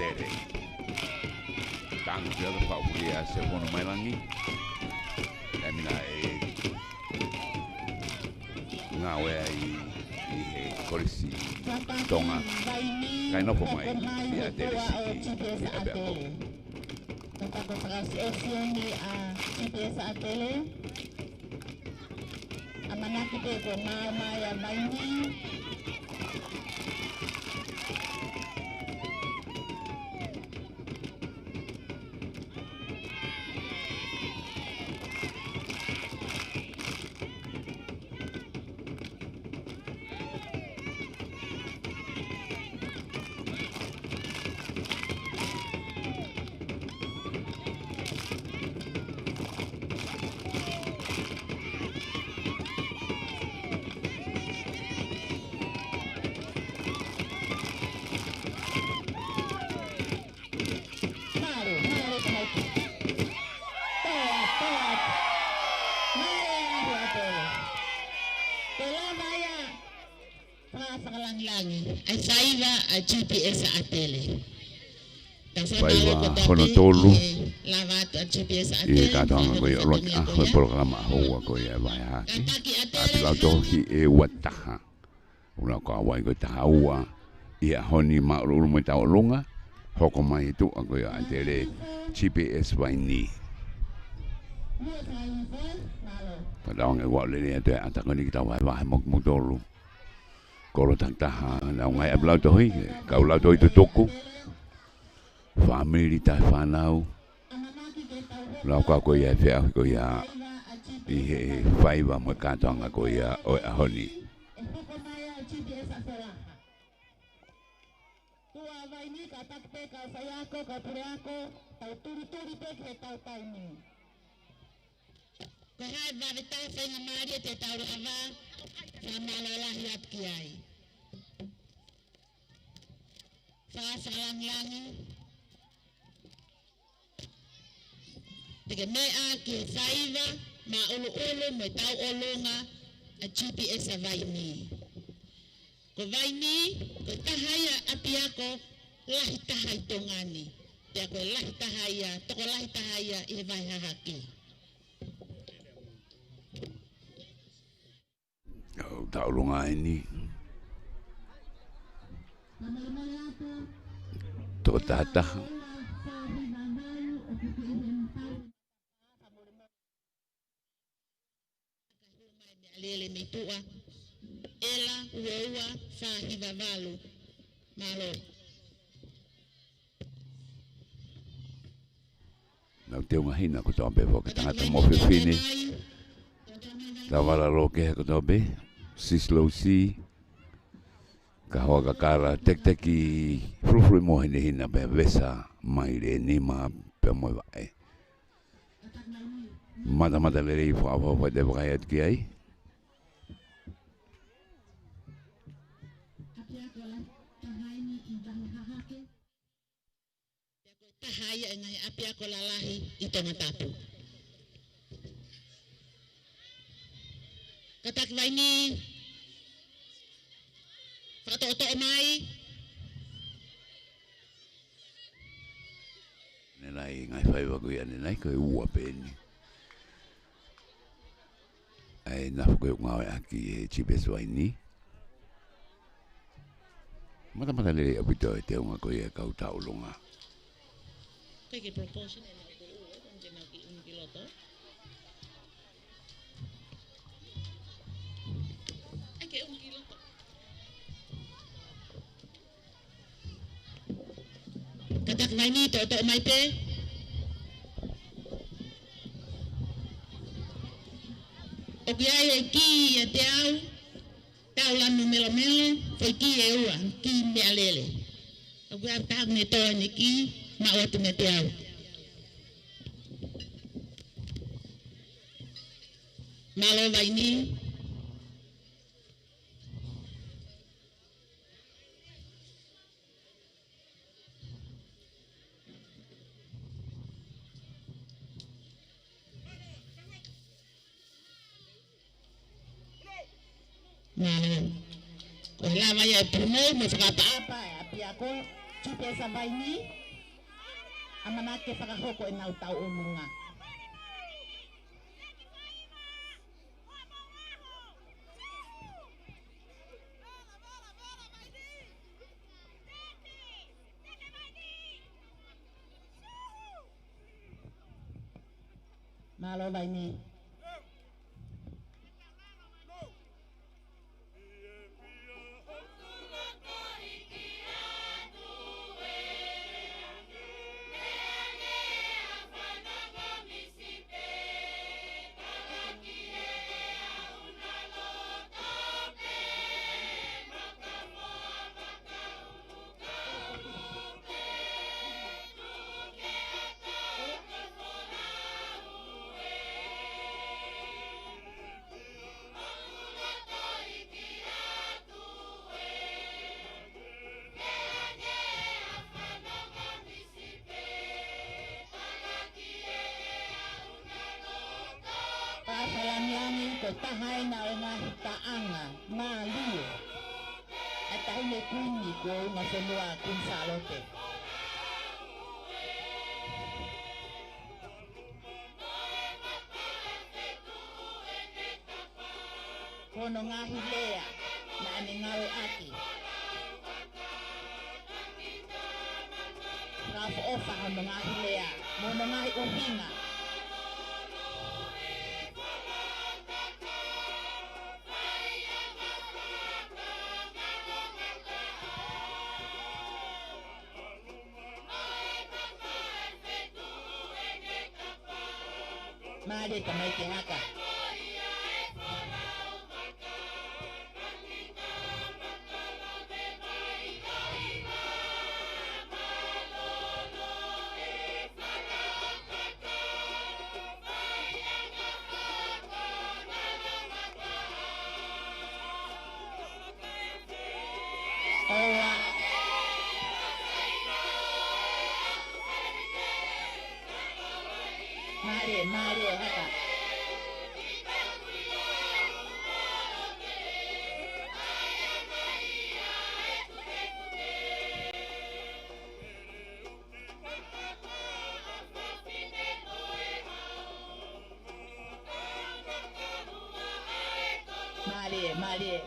tere. Tango te ala whaupuria se kono mairangi. E mina ngā wea i he korisi Tonga. Kai nopo mai i a tere si i a bea kou. Tentang transaksi a CPS atele. Amanaki pe ko mama ya maini. GPS atele. Paiva hono tolu. I katoanga koe olot ahoi programa hoa koe Vahenge. Api lau tohi e wataha. Una koa wai koe taha ua. Ia honi maururu mai tau lunga. Hoko mai tu a koe atele GPS waini. Padaonga wau lele atoe atakoni ki tau Vahenga mok tolu. Koro taktaha na ngai ablau tohi kau lau tohi tutuku family tai whanau lau ka ko ia fea ko ia i he whaiva mo katoanga ko ia o ahoni tua vai ni ka takpe ka sayako ka pureako tau turi pe ke tau taini ko hai va vita fenga mari te tau ava sama lahi ap kiai fa salang-langi Teke mea ki whaiva ma ulu me tau olonga a GPS a vaini. Ko vaini, ko tahaya api ako lahi tahai tongani. Te ako lahi tahaya, toko lahi tahaya i he vai Hahake. Tau lunga ini Toko tataha Lele me tua ela ua fahiva valu malo Nau te unga hina ko tō be whoka tangata mōwhi whine Ta wala roke he ko tō be Sislo si Ka hoa ka kara tek teki Frufru mo hine hina be vesa Mai re ni ma pe moi wae Mata lere i wha te wakai at ki ai tahaya ngai api ako lalahi i Tongatapu. Katak vaini whakatoto mai Nenai ngai whaiwa kui ane nai koe ua pēni Ai nafu koe ungawe aki e GPS waini Mata lere apito e te unga koe e kau tau lunga Take a proportion and I go and then I'll get un kiloto. I get un kiloto. Katak vaini toto mai pe. Okiai e ki e te au. Tau lanu melo foi ki e ua, ki me alele. Okiai tau ne toa ne ki. Ma watu me te au. Malo vaini. Malo. Ko lava ya pumo mo whakapa apa api ako. GPS a vai ni. Amana ke whakahoko e nau tau o lunga. Malo vai ni. Pasalamiani ko tahay na nga taanga nga liyo at tayo na kuni ko nga semua kung salote. Kono nga hilea na aningawe aki. Rafo ofa kono nga hilea, mono nga uhinga. Mari kamay kihaka. Mari haka. Mari.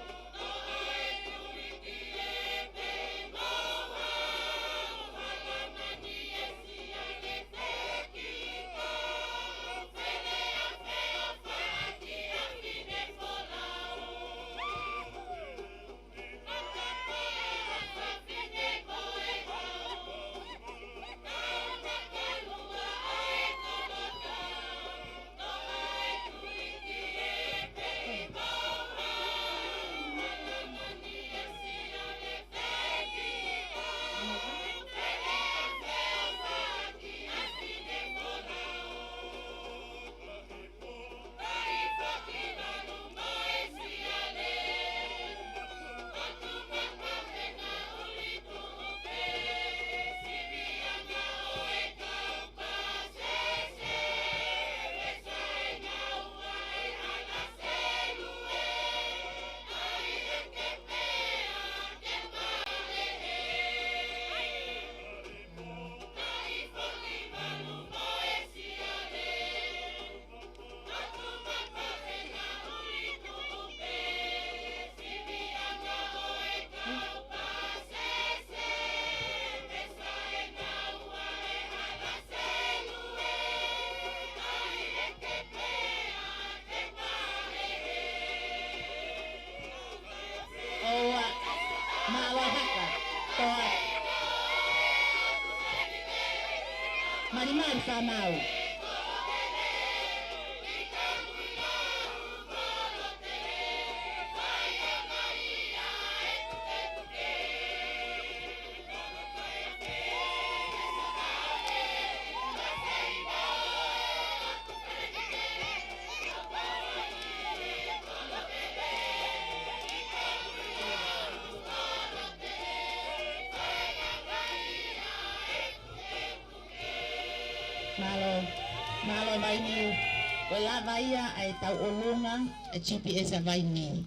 Marimar Sanau. Malo vai ni wala vai ay Taukolo at GPS vai ni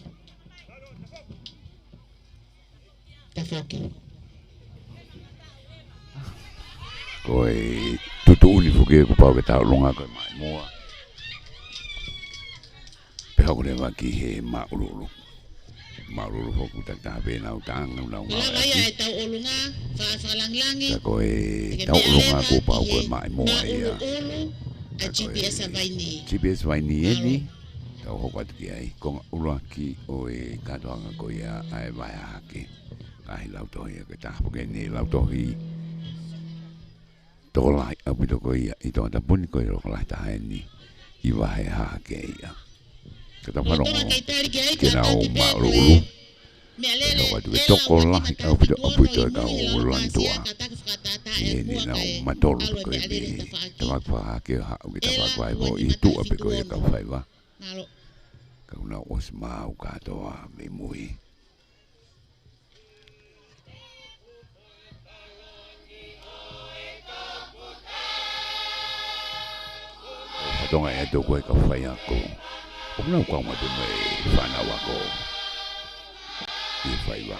Tafoki. Koe tutu uni fuke ko pau ke tau longa koe mai moa. Peha ko le waki he maururu. Maururu foku tak tabe na utanga na unga. Lava ia e tau olunga, whaalanglangi. Ta koe tau longa ko pau koe mai moa ia. A GPS vaini. GPS vaini eni. Tau hoko atu ki ai. Konga uruaki o e katoanga ko ia ai Vahenga. Kahi lautohi ke tapu ke ni lautohi. Tokolai apito ko ia i Tongatapu ni ko i rokolai taheni i Hahake ia. Kata whanongo kena o maururu. Eo watu ke tokolai apito e ka o lantua. I ni na o matolu ko i bi tawakwahake hau ke tawakwai po i tu api ko i ka whaiwa. Kauna osma o katoa me mui. Tonga e tō koe ka whai ako. O mnau kau matu me whanau ako. I whai wa.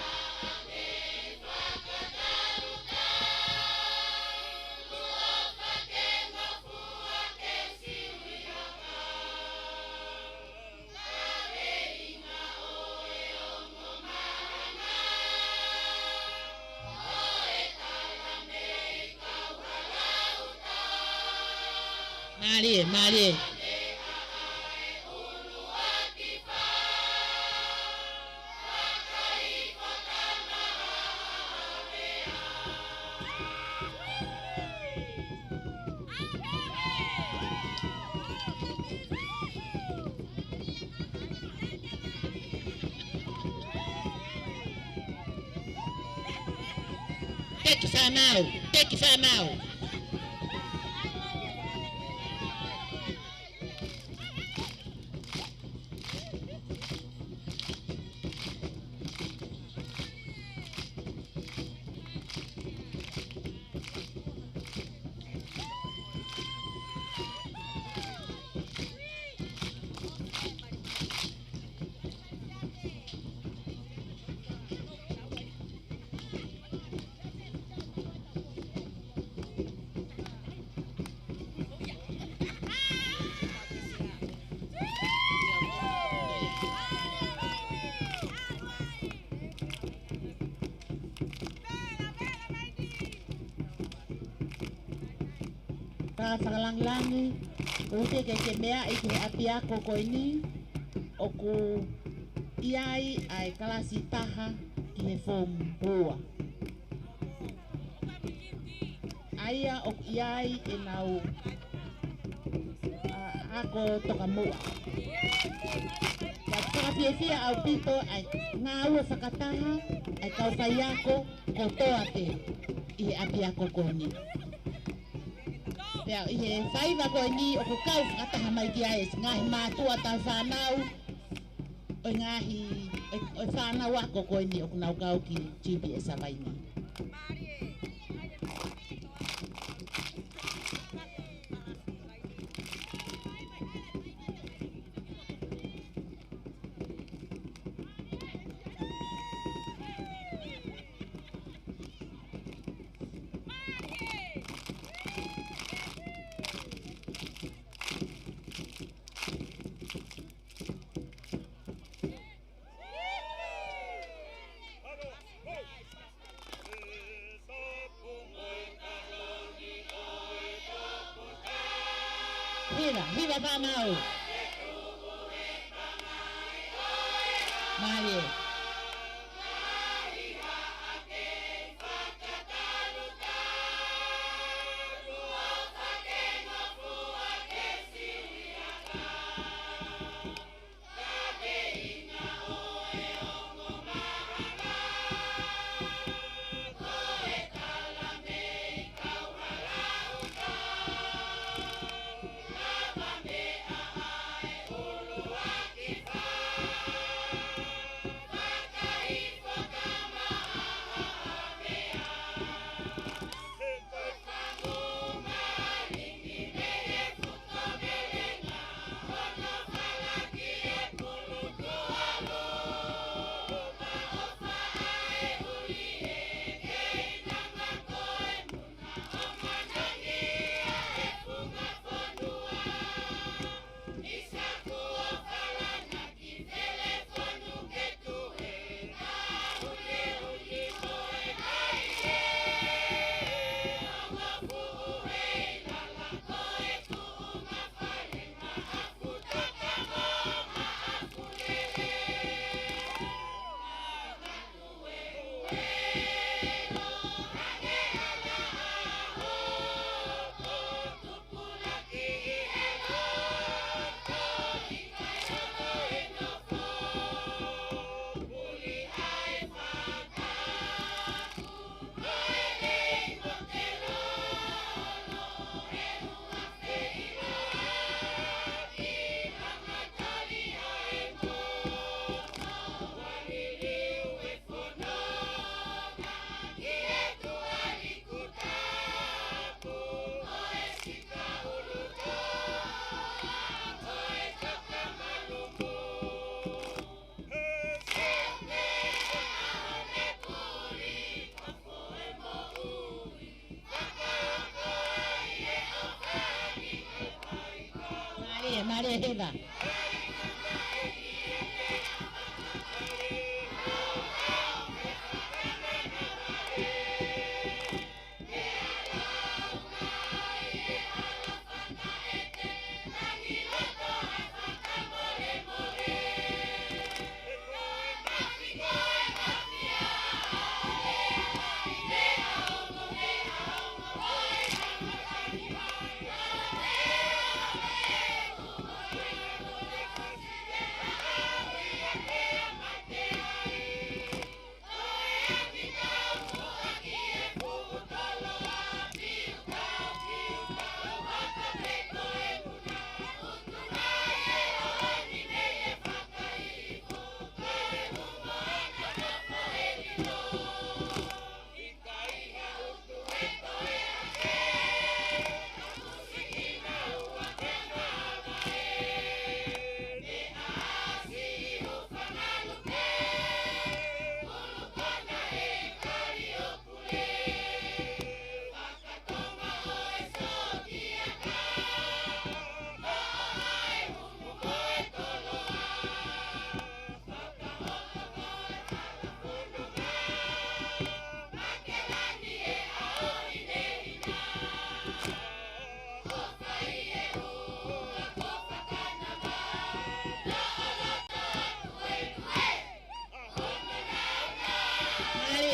Marie. Take your time out. Whakalangilangi, uke ke mea i ke api ako koe ni, o ku iai ai kalasi taha ki he fomu pua. Aia o ku iai e nau ako toka mua. Whakapiefia au pito ai ngā ua whakataha ai kau whai ako ko toa te i he api ako koe ni. Pea i he whaiva koe ni o ku kau whakataha mai ki aes ngahi mātua tau whanau o ngahi o whanau ako koe ni o ku nau kau ki GPS a vai ni. Viva Pamau! Marie. Maria Hiva.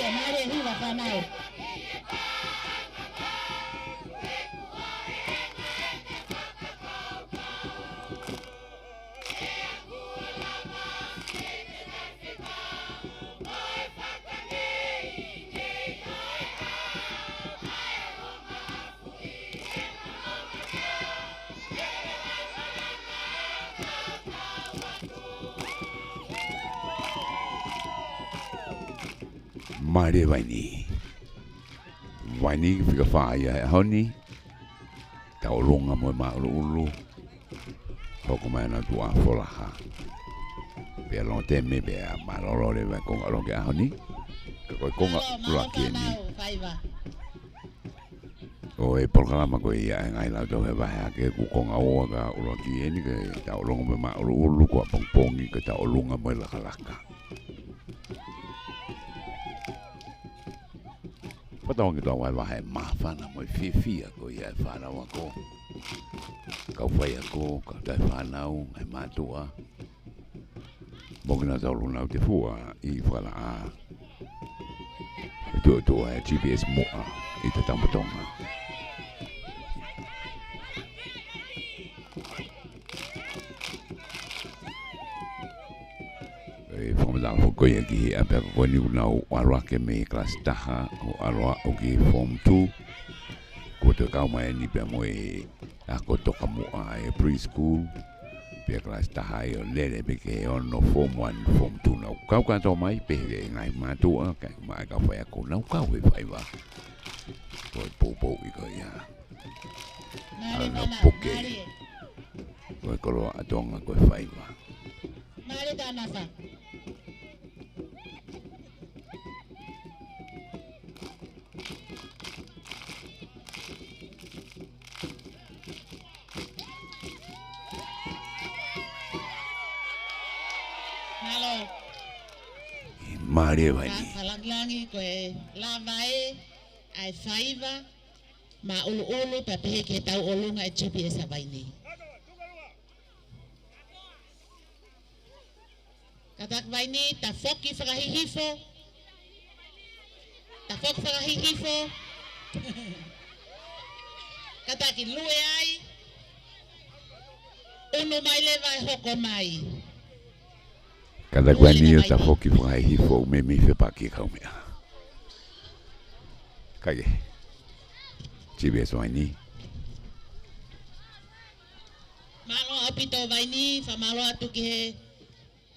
Maria Hiva whanau. Mare Vaini. Vaini fica whaia e honi. Tau longa mo ma ulu. Hoko mai na tua folaha. Pea long teme pea malolo le vai konga longe a honi. Kakoi konga lua kieni. O e programa ko ia ngai la do he Hahake ku konga oa ka ula kieni ke tau longa mo ma ulu ko pongpongi ke tau longa mo la kalaka. Patong kita wai wai mafana mo fifia ko ia fana wako. Kau fai ako, kau tai whanau, ai mātua. Mokina tau luna te fua i whala a. Tua e GPS moa i Tatakamotonga. E whamadala ho koia ki a peka koe ni unau aroa ke me klas taha o aroa o ki Form 2. Ko te kau mai ni pia mo e ako toka mua e preschool. Pia klas taha e o lere peke e ono Form 1, Form 2 nau kau kato mai peke ngai mātua kai mai kau whai ako nau kau e whaiwa. Ko e pōpō i ko ia. Ano poke. Ko e koroa atonga ko e whaiwa. Mare tanasa. Halo. Mare Vaini. Kalangilangi ko e lavae ai whaiva ma ulu pa pehe ke tau olunga e GPS a Vaini. Katak Vaini ta foki whakahihifo. Ta foki whakahihifo. Kataki lue ai. Uno mai lewa e hoko mai. Kada Vaini o ta foki whakahihifo me mi whepaki kau mea. Kage. GPS Vaini. Malo apito Vaini, whamalo atu ki he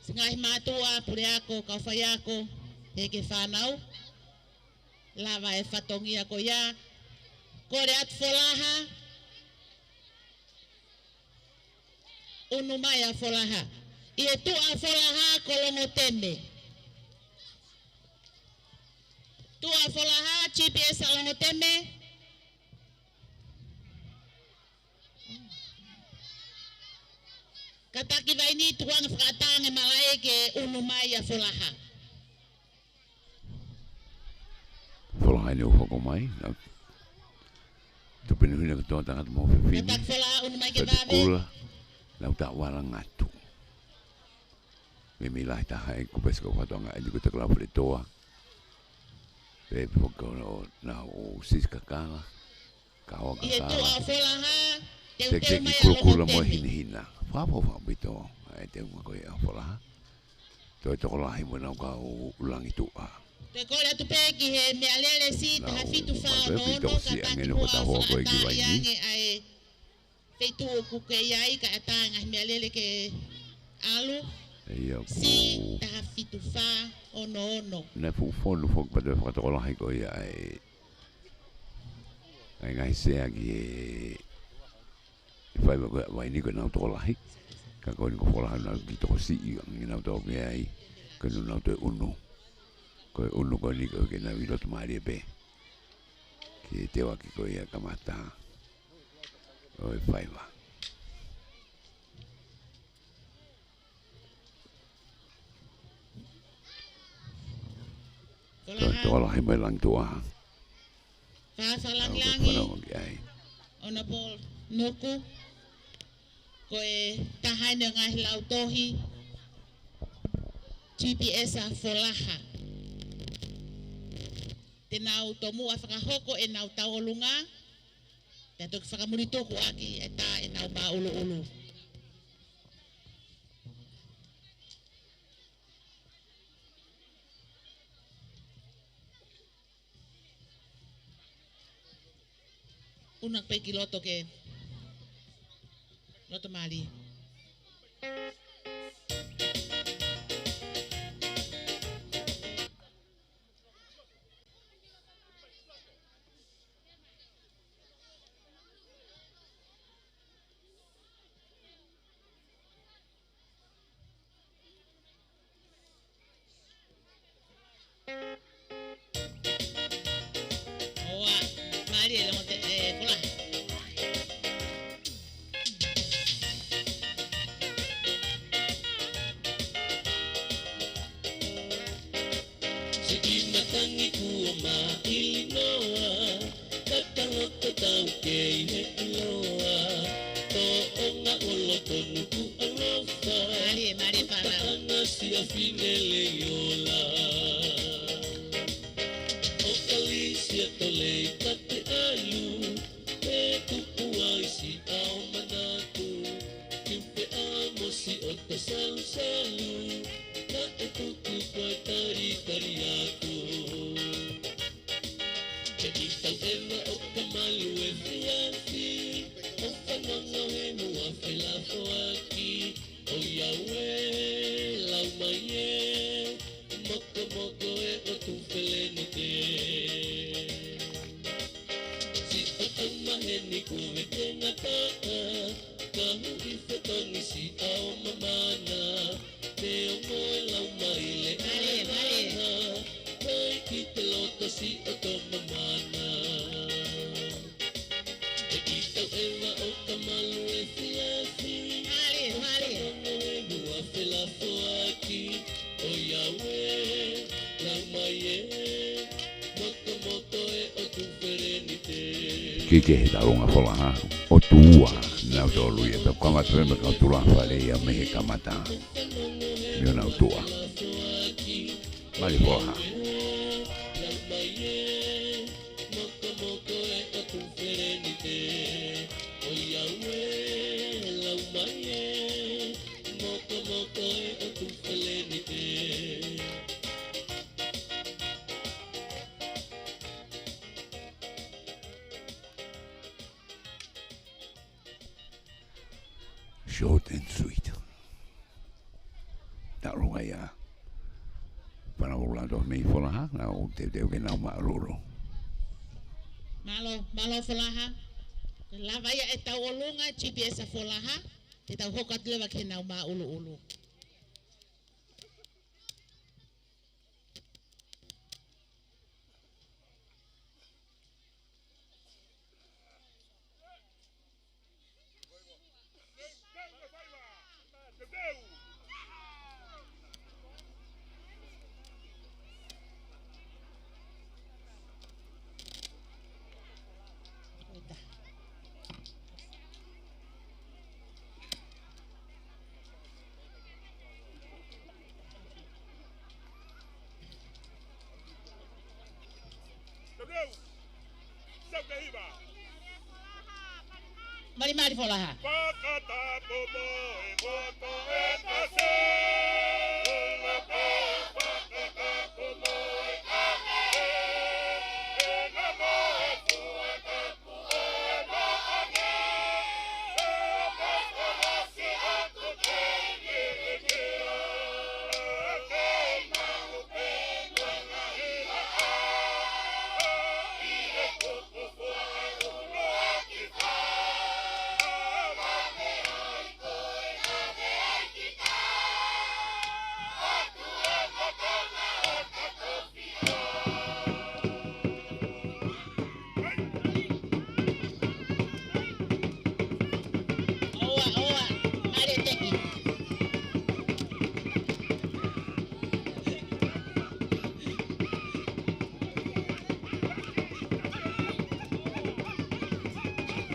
singahi mātua, pure ako, kauwhai ako, he ke whanau. Lava e whatongi ako ia. Kore atu wholaha. Unu mai a wholaha. I e tu a wholaha kolongo teme. Tu a wholaha, GPS a longo teme. Tataki vai ni tuang whakatanga malai ke unu mai a wholaha. Wholaha ni uwhako mai. Tupinu hina katoa tangata mo whiwhimi. Tatak wholaha unu mai ke Sa vave. kula, lau ta wala ngatu. Me lai taha e kupes ko whatonga e dikuta klau pere toa. Pe poko na o siska kala. Kawa Ie tu kala. a wholaha. Te ki kula mo hina. Whapo whapito. E te unga koe a wholaha. Toi toko lahi mo nau ka ulangi tua. Te kore atu peki he me alele si taha fitu whao no pito si angene ko ta ho ko ki vai ni. Ai feitu ku ke iai ka atanga me alele ke alu. Ia Si taha fitu wha ono. Na fu fonu fo pa te whakatoko lahi ko ia e ai ngai sea ki e whai vai ni ko nau toko lahi. Ka ko ni ko wholaha nau ki toko si i ngi nau toko ke ai ka nu nau te unu. Ko unu ko ni ko ke nau i lotu maari e pe. Ki te waki ko ia kamata. O e whai wa. Tō lahi mai lang tua. Whaasalangilangi. Ona pol nuku. Ko e tahaina ngahi lau tohi. GPS a wholaha. Te nau tomu a whakahoko e nau tauolunga. Te toki whakamuritoku aki e tā e nau mā ulu. Unak peki loto ke loto mali. Ki ke he taunga wholaha o tua nau tō lui e pe kama treme kau tula whare ia mehe kamata mio nau tua mali wholaha short and sweet. Ta runga ia. Para ula do me folaha na o te ke na maruro. Malo folaha. Lava ia e tau olunga GPS folaha. Te tau hoka tlewa ke na ma ulu. Mari folaha.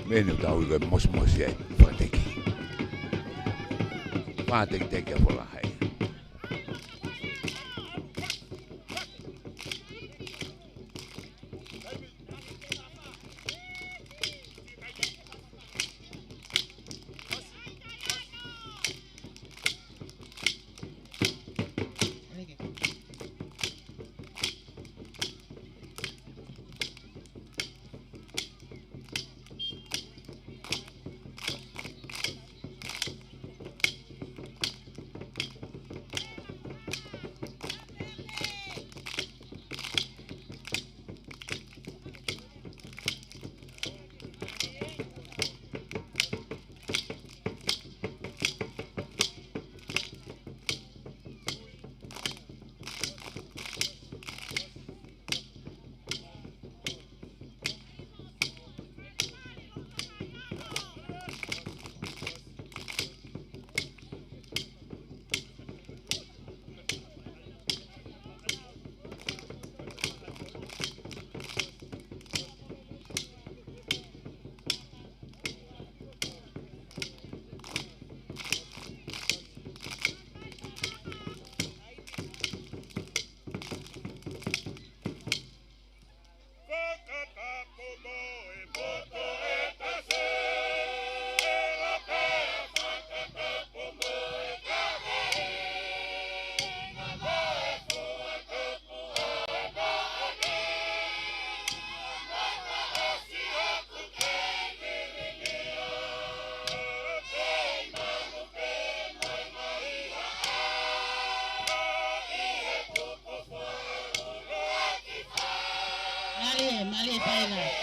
Menu tau i koe mos e whateki. Whateki teki a whola hei. Mali Paula.